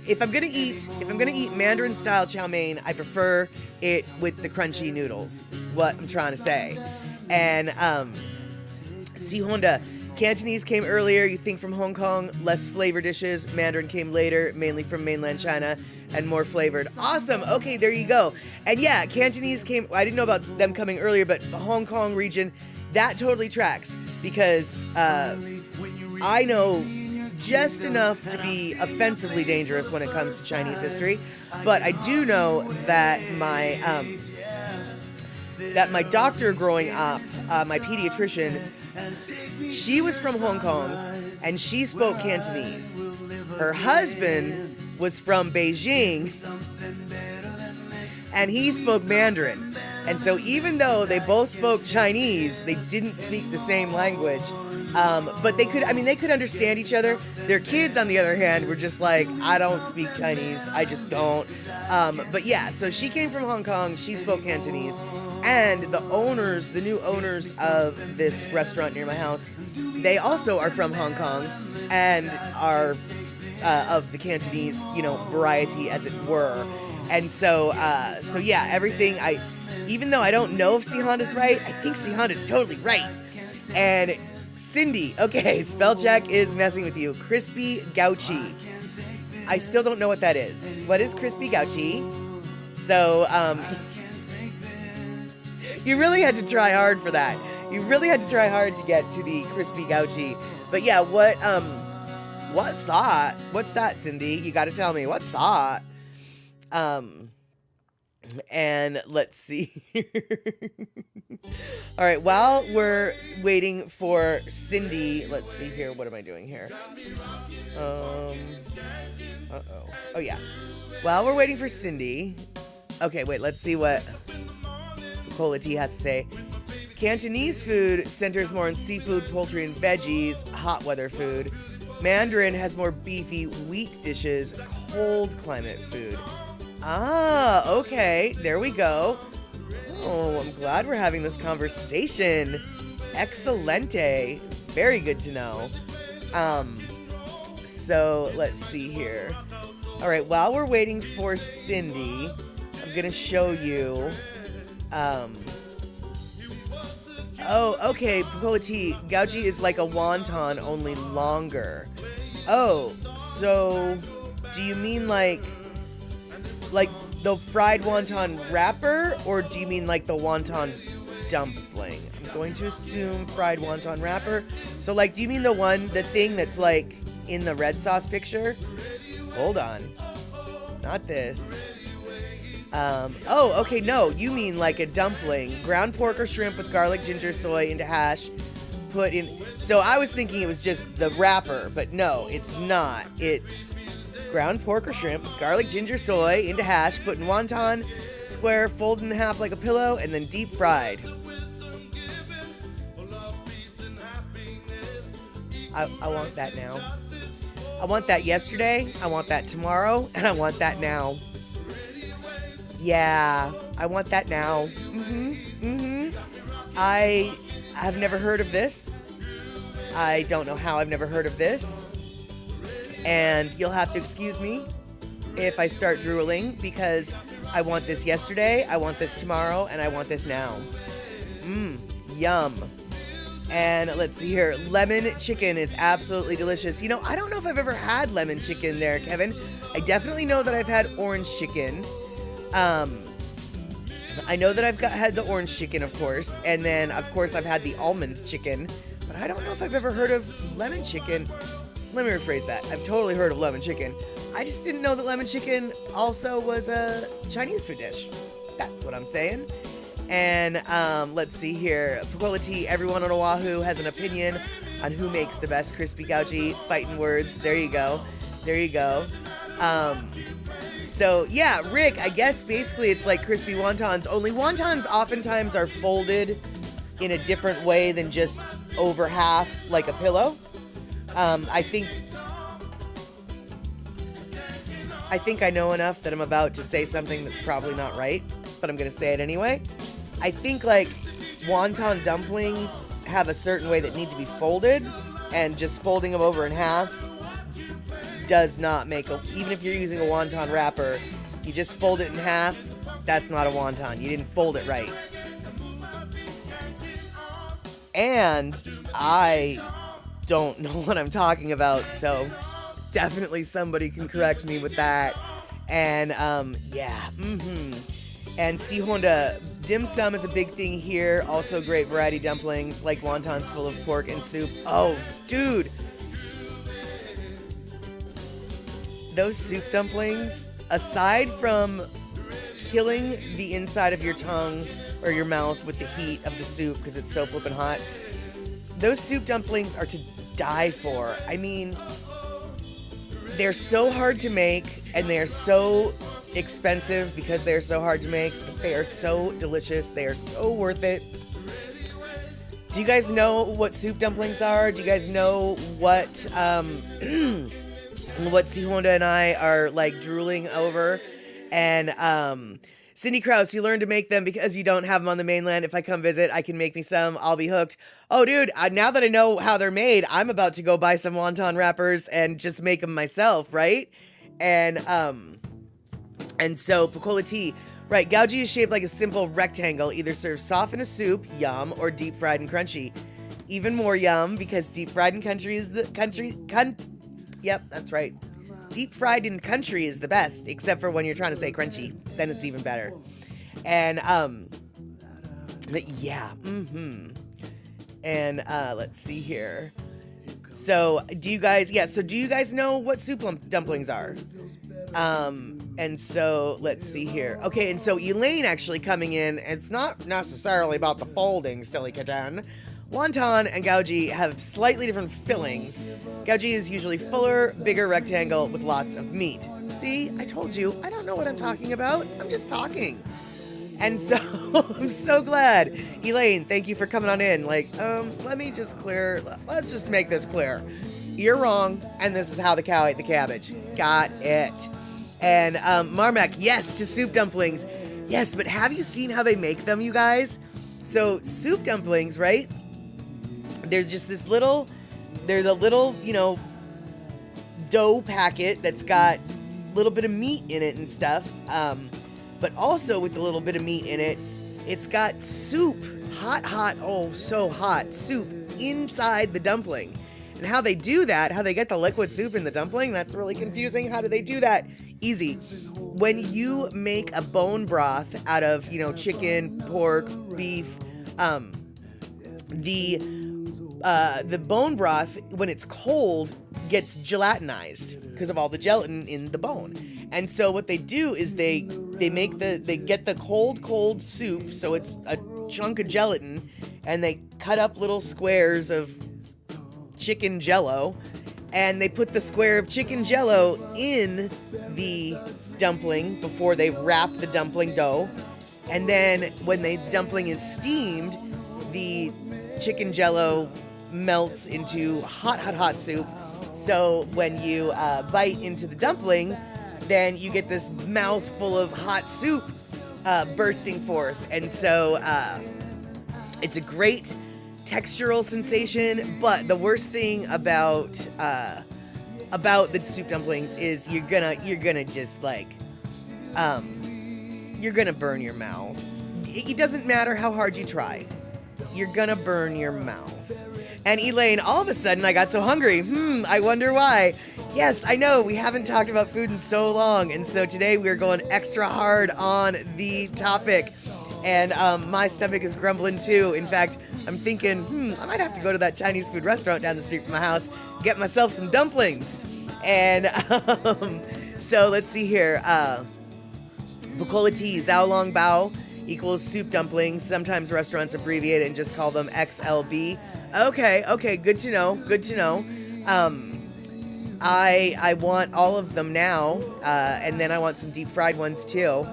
if I'm gonna eat Mandarin style chow mein, I prefer it with the crunchy noodles, is what I'm trying to say. And, see, Honda, Cantonese came earlier, you think, from Hong Kong, less flavor dishes. Mandarin came later, mainly from mainland China, and more flavored. Awesome. Okay, there you go. And yeah, Cantonese came, I didn't know about them coming earlier, but the Hong Kong region, that totally tracks, because I know just enough to be offensively dangerous when it comes to Chinese history, but I do know that my doctor growing up, my pediatrician, she was from Hong Kong, and she spoke Cantonese. Her husband was from Beijing, and he spoke Mandarin. And so even though they both spoke Chinese, they didn't speak the same language. But they could understand each other. Their kids, on the other hand, were just like, I don't speak Chinese. I just don't. But yeah, so she came from Hong Kong. She spoke Cantonese. And the new owners of this restaurant near my house, they also are from Hong Kong and are of the Cantonese, variety, as it were. And so yeah, everything even though I don't know if Sihan is right, I think Sihan is totally right. And Cindy, okay, spell check is messing with you. Crispy Gauchi. I still don't know what that is. What is crispy Gauchi? So, you really had to try hard for that. You really had to try hard to get to the crispy Gauchi. But yeah, what's that? What's that, Cindy? You got to tell me. What's that? And let's see. All right, while we're waiting for Cindy, let's see here. What am I doing here? Oh yeah. While we're waiting for Cindy. Okay, wait, let's see what Cola T has to say. Cantonese food centers more on seafood, poultry, and veggies, hot weather food. Mandarin has more beefy wheat dishes, cold climate food. Ah, okay, there we go. Oh, I'm glad we're having this conversation. Excelente. Very good to know. So let's see here. All right, while we're waiting for Cindy, I'm gonna show you Oh, okay. Pukola tea. Gauji is like a wonton, only longer. Oh, so do you mean like the fried wonton wrapper, or do you mean like the wonton dumpling? I'm going to assume fried wonton wrapper. So like, do you mean the thing that's like in the red sauce picture? Hold on. Not this. Oh, okay, no, you mean like a dumpling. Ground pork or shrimp with garlic, ginger, soy into hash. Put in. So I was thinking it was just the wrapper, but no, it's not. It's ground pork or shrimp with garlic, ginger, soy into hash. Put in wonton square, fold in half like a pillow, and then deep fried. I want that now. I want that yesterday, I want that tomorrow, and I want that now. Yeah, I want that now. I have never heard of this. I don't know how I've never heard of this. And you'll have to excuse me if I start drooling, because I want this yesterday, I want this tomorrow, and I want this now. Yum. And let's see here. Lemon chicken is absolutely delicious. You know, I don't know if I've ever had lemon chicken there, Kevin. I definitely know that I've had orange chicken. I know that I've had the orange chicken, of course, and then, of course, I've had the almond chicken, but I don't know if I've ever heard of lemon chicken. Let me rephrase that. I've totally heard of lemon chicken. I just didn't know that lemon chicken also was a Chinese food dish. That's what I'm saying. And let's see here. Pukola tea, everyone on Oahu has an opinion on who makes the best crispy gauji. Fighting words. There you go. There you go. So, yeah, Rick, I guess basically it's like crispy wontons, only wontons oftentimes are folded in a different way than just over half like a pillow. I think I know enough that I'm about to say something that's probably not right, but I'm going to say it anyway. I think like wonton dumplings have a certain way that need to be folded, and just folding them over in half does not make even if you're using a wonton wrapper, you just fold it in half, that's not a wonton. You didn't fold it right. And I don't know what I'm talking about, so definitely somebody can correct me with that. And yeah, And Si Honda dim sum is a big thing here. Also great variety dumplings like wontons full of pork and soup. Oh, dude. Those soup dumplings, aside from killing the inside of your tongue or your mouth with the heat of the soup because it's so flippin' hot, those soup dumplings are to die for. I mean, they're so hard to make, and they're so expensive because they're so hard to make, but they are so delicious. They are so worth it. Do you guys know what soup dumplings are? Do you guys know what what Si Honda and I are like drooling over? And Cindy Krause, you learned to make them because you don't have them on the mainland. If I come visit, I can make me some. I'll be hooked. Oh, dude, now that I know how they're made, I'm about to go buy some wonton wrappers and just make them myself, right? And so Pukola tea, right? Gauji is shaped like a simple rectangle, either served soft in a soup, yum, or deep fried and crunchy. Even more yum because deep fried and country is the Yep, that's right. Deep fried in country is the best, except for when you're trying to say crunchy. Then it's even better. And, yeah, And, let's see here. So, do you guys know what soup dumplings are? And so, let's see here. Okay, and so Elaine actually coming in, it's not necessarily about the folding, silly kitten. Wonton and gauji have slightly different fillings. Gauji is usually fuller, bigger rectangle with lots of meat. See, I told you, I don't know what I'm talking about. I'm just talking. And so, I'm so glad. Elaine, thank you for coming on in. Let's just make this clear. You're wrong, and this is how the cow ate the cabbage. Got it. And Marmac, yes, to soup dumplings. Yes, but have you seen how they make them, you guys? So, soup dumplings, right? They're just they're the little, dough packet that's got a little bit of meat in it and stuff. But also with the little bit of meat in it, It's got soup, hot, oh, so hot, soup inside the dumpling. And how they do that, how they get the liquid soup in the dumpling, that's really confusing. How do they do that? Easy. When you make a bone broth out of, chicken, pork, beef, the bone broth, when it's cold, gets gelatinized because of all the gelatin in the bone. And so what they do is they get the cold soup, so it's a chunk of gelatin, and they cut up little squares of chicken jello, and they put the square of chicken jello in the dumpling before they wrap the dumpling dough. And then when the dumpling is steamed, the chicken jello melts into hot soup. So when you bite into the dumpling, then you get this mouthful of hot soup bursting forth. And so it's a great textural sensation, but the worst thing about the soup dumplings is you're gonna just you're gonna burn your mouth. It doesn't matter how hard you try, you're gonna burn your mouth. And Elaine, all of a sudden I got so hungry. I wonder why. Yes, I know, we haven't talked about food in so long, and so today we're going extra hard on the topic. And my stomach is grumbling too. In fact, I'm thinking, I might have to go to that Chinese food restaurant down the street from my house, get myself some dumplings. And so let's see here. Bukola tea, Zhao Long Bao equals soup dumplings. Sometimes restaurants abbreviate it and just call them XLB. Okay, good to know. I want all of them now, and then I want some deep fried ones too.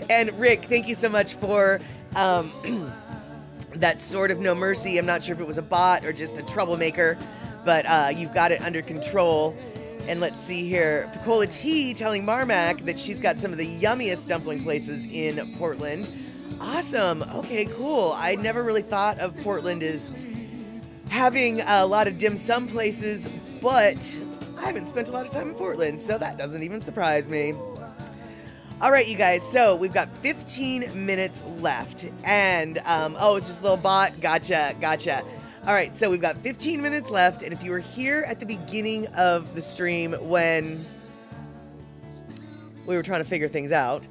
And Rick, thank you so much for that sort of no mercy. I'm not sure if it was a bot or just a troublemaker, but you've got it under control. And let's see here. Picola T telling Marmac that she's got some of the yummiest dumpling places in Portland. Awesome. Okay, cool. I never really thought of Portland as having a lot of dim sum places, but I haven't spent a lot of time in Portland, so that doesn't even surprise me. All right, you guys, so we've got 15 minutes left, and, it's just a little bot. Gotcha. All right, so we've got 15 minutes left, and if you were here at the beginning of the stream when we were trying to figure things out,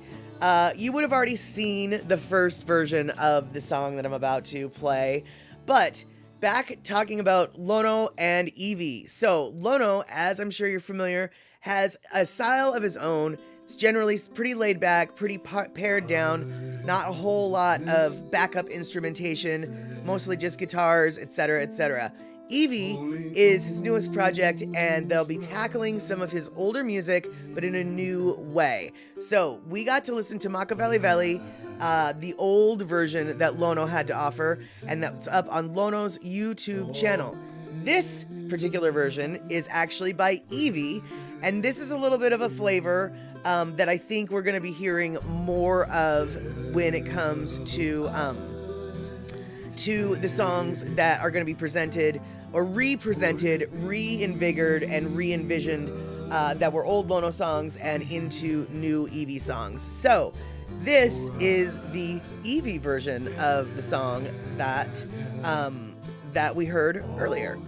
you would have already seen the first version of the song that I'm about to play, but back talking about Lono and IWI. So Lono, as I'm sure you're familiar, has a style of his own. It's generally pretty laid back, pretty pared down, not a whole lot of backup instrumentation, mostly just guitars, etc., etc. IWI is his newest project, and they'll be tackling some of his older music, but in a new way. So we got to listen to Makaveli Veli, the old version that Lono had to offer, and that's up on Lono's YouTube channel. This particular version is actually by IWI, and this is a little bit of a flavor that I think we're going to be hearing more of when it comes to the songs that are going to be presented or re-presented, reinvigorated, and re-envisioned that were old Lono songs and into new IWI songs. So this is the IWI version of the song that we heard earlier.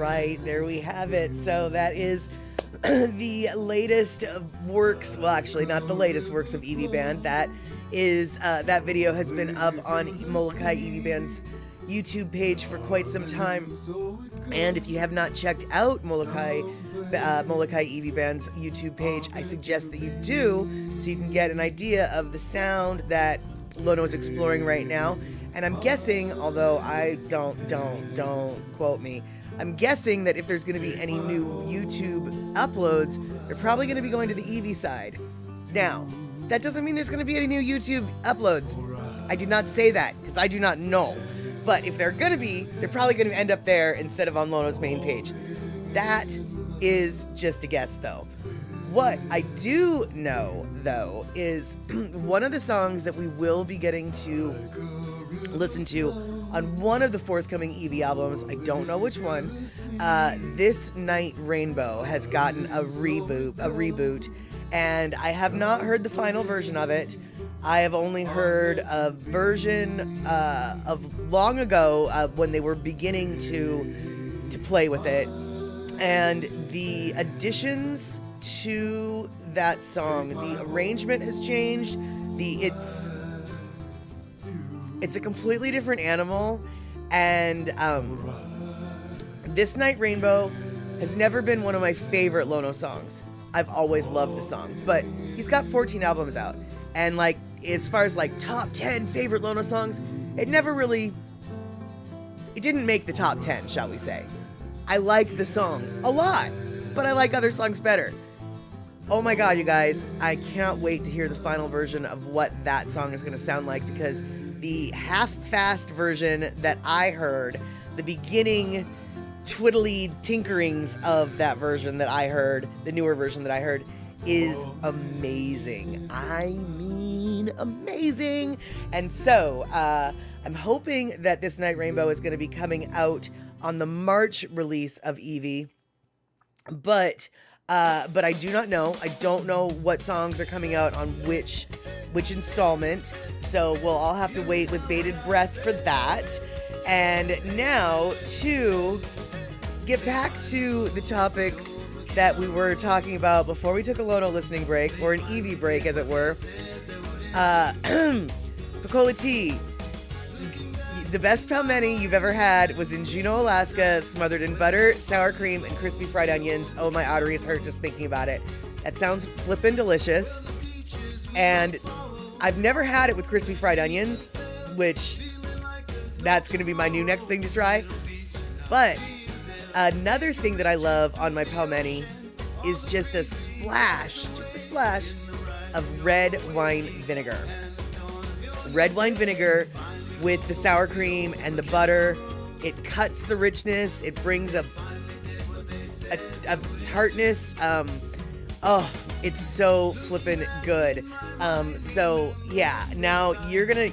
right, there we have it. So that is the latest works, well, actually not the latest works of EV Band. That is, that video has been up on Molokai EV Band's YouTube page for quite some time. And if you have not checked out Molokai EV Band's YouTube page, I suggest that you do, so you can get an idea of the sound that Lono is exploring right now. And I'm guessing, although I don't quote me, I'm guessing that if there's going to be any new YouTube uploads, they're probably going to be going to the EV side. Now, that doesn't mean there's going to be any new YouTube uploads. I did not say that, because I do not know. But if they're going to be, they're probably going to end up there instead of on Lono's main page. That is just a guess, though. What I do know, though, is one of the songs that we will be getting to listen to on one of the forthcoming EV albums, I don't know which one, This Night Rainbow has gotten a reboot, and I have not heard the final version of it. I have only heard a version of long ago when they were beginning to play with it, and the additions to that song, the arrangement has changed. It's a completely different animal, and This Night Rainbow has never been one of my favorite Lono songs. I've always loved the song, but he's got 14 albums out, and like as far as like top 10 favorite Lono songs, it didn't make the top 10, shall we say. I like the song a lot, but I like other songs better. Oh my god, you guys, I can't wait to hear the final version of what that song is going to sound like, because the half-fast version that I heard, the beginning twiddly tinkerings of that version that I heard, the newer version that I heard, is amazing. I mean, amazing. And so, I'm hoping that This Night Rainbow is going to be coming out on the March release of Eevee, but I do not know. I don't know what songs are coming out on which installment, so we'll all have to wait with bated breath for that. And now, to get back to the topics that we were talking about before we took a Lono listening break, or an Eevee break, as it were. Picola Tea. The best pelmeni you've ever had was in Juneau, Alaska, smothered in butter, sour cream, and crispy fried onions. Oh, my arteries hurt just thinking about it. That sounds flippin' delicious. And I've never had it with crispy fried onions, which that's going to be my new next thing to try. But another thing that I love on my pelmeni is just a splash of red wine vinegar. Red wine vinegar with the sour cream and the butter. It cuts the richness. It brings a tartness. It's so flippin' good. So yeah, now you're gonna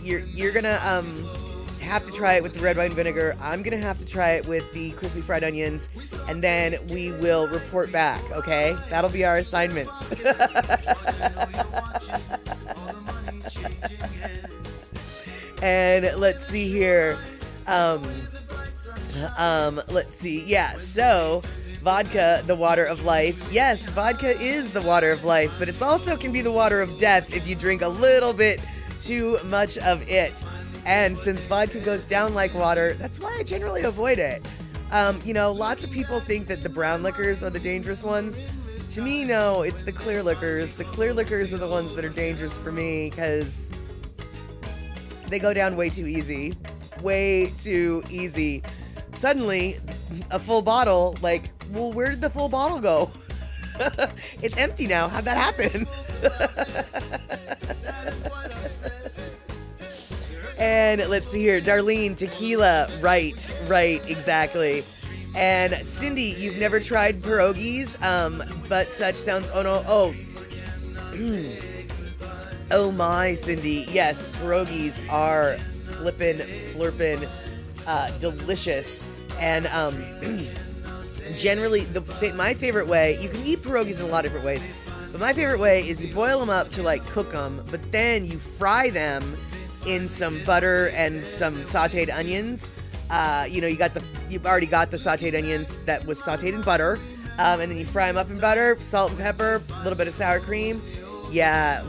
have to try it with the red wine vinegar. I'm gonna have to try it with the crispy fried onions, and then we will report back. Okay, that'll be our assignment. And let's see here. Let's see. Yeah, so vodka, the water of life. Yes, vodka is the water of life, but it also can be the water of death if you drink a little bit too much of it. And since vodka goes down like water, that's why I generally avoid it. Lots of people think that the brown liquors are the dangerous ones. To me, no, it's the clear liquors. The clear liquors are the ones that are dangerous for me because they go down way too easy. Way too easy. Suddenly, a full bottle, like, well, where did the full bottle go? It's empty now. How'd that happen? And let's see here. Darlene, tequila. Right, exactly. And Cindy, you've never tried pierogies, but such sounds, oh my, Cindy. Yes, pierogies are flirpin', delicious. And generally, my favorite way, you can eat pierogies in a lot of different ways, but my favorite way is you boil them up to like cook them, but then you fry them in some butter and some sauteed onions. You've already got the sauteed onions that was sauteed in butter, and then you fry them up in butter, salt and pepper, a little bit of sour cream. Yeah,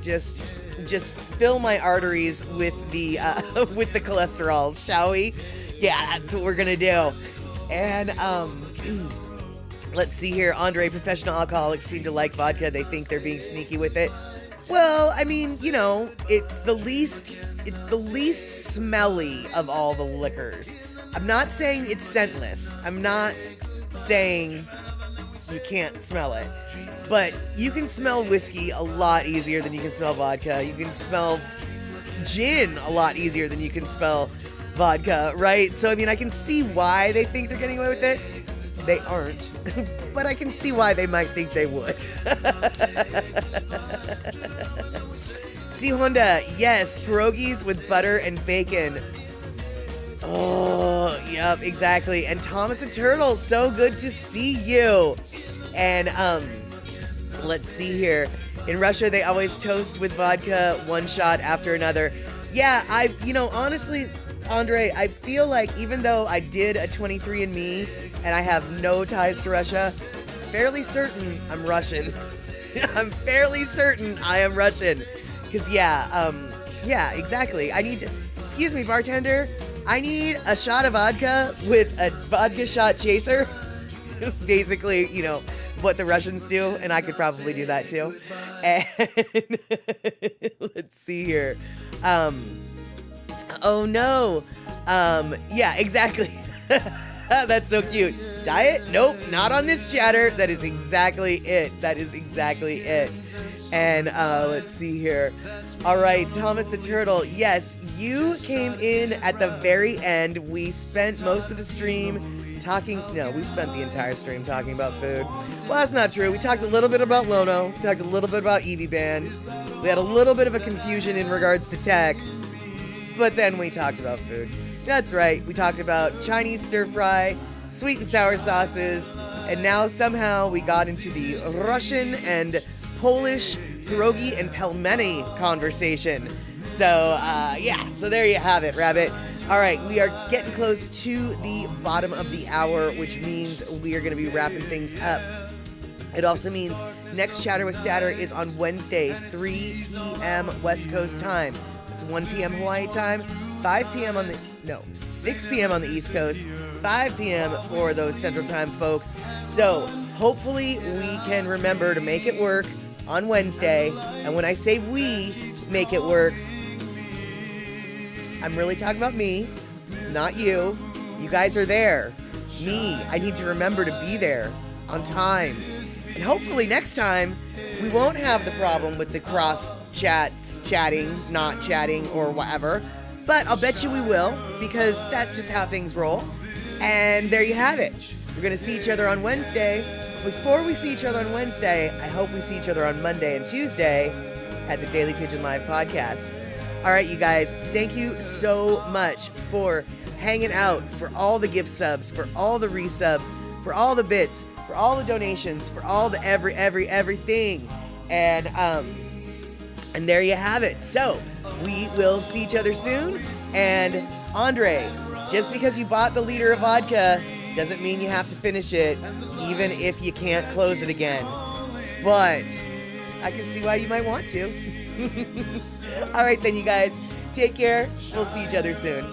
just fill my arteries with the with the cholesterol, shall we? Yeah, that's what we're gonna do. And let's see here. Andre, professional alcoholics seem to like vodka. They think they're being sneaky with it. Well, I mean, it's the least smelly of all the liquors. I'm not saying it's scentless. I'm not saying you can't smell it. But you can smell whiskey a lot easier than you can smell vodka. You can smell gin a lot easier than you can smell vodka, right? So, I mean, I can see why they think they're getting away with it. They aren't. But I can see why they might think they would. C. Honda, yes, pierogies with butter and bacon. Oh, yep, exactly. And Thomas and Turtle, so good to see you. And, let's see here. In Russia, they always toast with vodka, one shot after another. Yeah, honestly, Andre, I feel like even though I did a 23andMe and I have no ties to Russia, fairly certain I'm Russian. I'm fairly certain I am Russian. Because, yeah, exactly. Excuse me, bartender, I need a shot of vodka with a vodka shot chaser. It's basically, what the Russians do, and I could probably do that too. And let's see here. Oh no. Yeah, exactly. That's so cute. Diet? Nope, not on this chatter. That is exactly it. And let's see here. All right, Thomas the Turtle. Yes, you came in at the very end. We spent most of the stream we spent the entire stream talking about food. Well, that's not true. We talked a little bit about Lono. We talked a little bit about IWI Band. We had a little bit of a confusion in regards to tech. But then we talked about food. That's right. We talked about Chinese stir fry, sweet and sour sauces, and now somehow we got into the Russian and Polish pierogi and pelmeni conversation. So, so there you have it, Rabbit. All right, we are getting close to the bottom of the hour, which means we are going to be wrapping things up. It also means next Chatter with Statter is on Wednesday, 3 p.m. West Coast time. It's 1 p.m. Hawaii time, 6 p.m. on the East Coast, 5 p.m. for those Central Time folk. So hopefully we can remember to make it work on Wednesday. And when I say we make it work, I'm really talking about me, not you. You guys are there. Me, I need to remember to be there on time. And hopefully next time, we won't have the problem with the cross chatting, not chatting, or whatever. But I'll bet you we will, because that's just how things roll. And there you have it. We're going to see each other on Wednesday. Before we see each other on Wednesday, I hope we see each other on Monday and Tuesday at the Daily Pidgin Live podcast. All right, you guys, thank you so much for hanging out, for all the gift subs, for all the resubs, for all the bits, for all the donations, for all the everything. And there you have it. So we will see each other soon. And Andre, just because you bought the liter of vodka doesn't mean you have to finish it, even if you can't close it again. But I can see why you might want to. All right, then, you guys. Take care. We'll see each other soon.